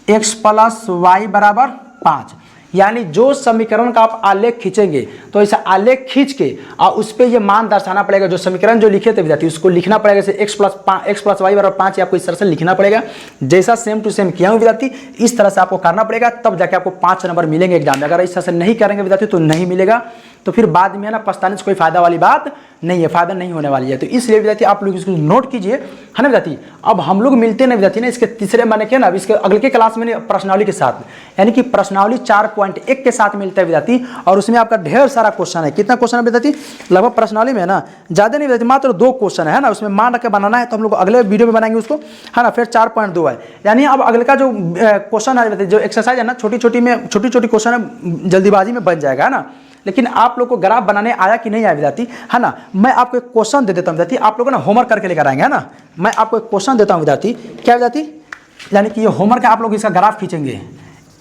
x + y = 5, यानी जो समीकरण का आप आलेख खींचेंगे तो ऐसा आलेख खींच के और उस पर ये मान दर्शाना पड़ेगा। जो समीकरण जो लिखे थे विद्यार्थी उसको लिखना पड़ेगा, जैसे x + y = 5, आपको इस तरह से लिखना पड़ेगा। जैसा सेम टू सेम किया हूँ विद्यार्थी, इस तरह से आपको करना पड़ेगा, तब जाके आपको 5 नंबर मिलेंगे एग्जाम में। अगर इस तरह से नहीं करेंगे विद्यार्थी तो नहीं मिलेगा, तो फिर बाद में है ना पछताने से कोई फायदा वाली बात नहीं है, फायदा नहीं होने वाली है। तो इसलिए विद्यार्थी आप लोग इसको नोट कीजिए, है ना विद्यार्थी। अब हम लोग मिलते हैं विद्यार्थी ना इसके तीसरे माने के ना इसके अगले के क्लास में प्रश्नावली के साथ, यानी कि प्रश्नावली 4.1 के साथ मिलता है विद्यार्थी। और उसमें आपका ढेर सारा क्वेश्चन है। कितना क्वेश्चन है विद्यार्थी? लगभग प्रश्नावली में ना ज़्यादा नहीं विद्यार्थी, मात्र 2 क्वेश्चन है ना, उसमें मान रख के बनाना है। तो हम लोग अगले वीडियो में बनाएंगे उसको, है ना। फिर 4.2 है, यानी अब अगले का जो क्वेश्चन है, जो एक्सरसाइज है ना, छोटी छोटी क्वेश्चन है, जल्दीबाजी में बन जाएगा, है ना। लेकिन आप लोग को ग्राफ बनाने आया कि नहीं आया विद्यार्थी, है ना। मैं आपको एक क्वेश्चन दे देता हूँ विद्यार्थी, आप लोग ना होमवर्क करके लेकर आएंगे, है ना। मैं आपको एक क्वेश्चन देता हूँ विद्यार्थी, क्या विद्यार्थी, यानी कि ये होमवर्क है, आप लोग इसका ग्राफ खींचेंगे।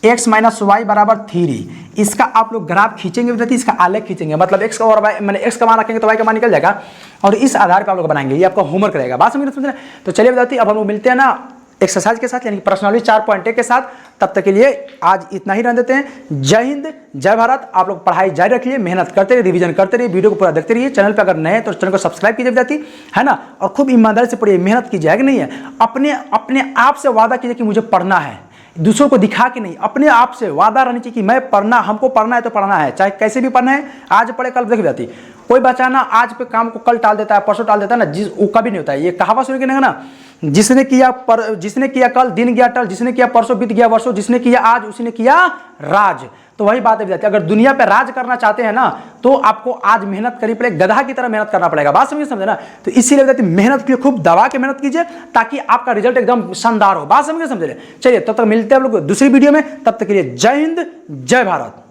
x - y = 3, इसका आप लोग ग्राफ खींचेंगे विद्यार्थी, इसका आलेख खींचेंगे, मतलब x का और y मैंने x का मान रखेंगे तो y का मान निकल जाएगा, और इस आधार पर आप लोग बनाएंगे। ये आपका होमवर्क रहेगा। बात समझ रहे हैं? तो चलिए विद्यार्थी, अब हम लोग मिलते हैं ना एक्सरसाइज के साथ, यानी प्रश्नावली 4.1 के साथ। तब तक के लिए आज इतना ही रहने देते हैं। जय हिंद, जय भारत। आप लोग पढ़ाई जारी रखिए, मेहनत करते रहिए, रिवीजन करते रहिए, वीडियो को पूरा देखते रहिए। चैनल पर अगर नए हैं तो चैनल को सब्सक्राइब कीजिए विद्यार्थी, है ना। और खूब ईमानदारी से पढ़िए, मेहनत कीजिए, है कि नहीं है। अपने आप से वादा कीजिए कि मुझे पढ़ना है, दूसरों को दिखा के नहीं, अपने आप से वादा रहनी चाहिए कि मैं पढ़ना, हमको पढ़ना है तो पढ़ना है, चाहे कैसे भी पढ़ना है। आज पढ़े कल देख जाती, कोई बच्चा ना आज पे काम को कल टाल देता है, परसों टाल देता है ना, वो कभी नहीं होता है। ये कहावत सुन के नहीं ना, जिसने किया कल दिन गया टल, जिसने किया परसों बीत गया वर्षों, जिसने किया आज उसने किया राज। तो वही बात है विद्यार्थी, अगर दुनिया पे राज करना चाहते हैं ना तो आपको आज मेहनत करनी पड़ेगी, गधा की तरह मेहनत करना पड़ेगा। बात समझे ना। तो इसीलिए विद्यार्थी मेहनत के लिए खूब दबा के मेहनत कीजिए, ताकि आपका रिजल्ट एकदम शानदार हो। बात समझे? चलिए, तब तक मिलते हैं हम लोग दूसरी वीडियो में। तब तक के लिए जय हिंद, जय भारत।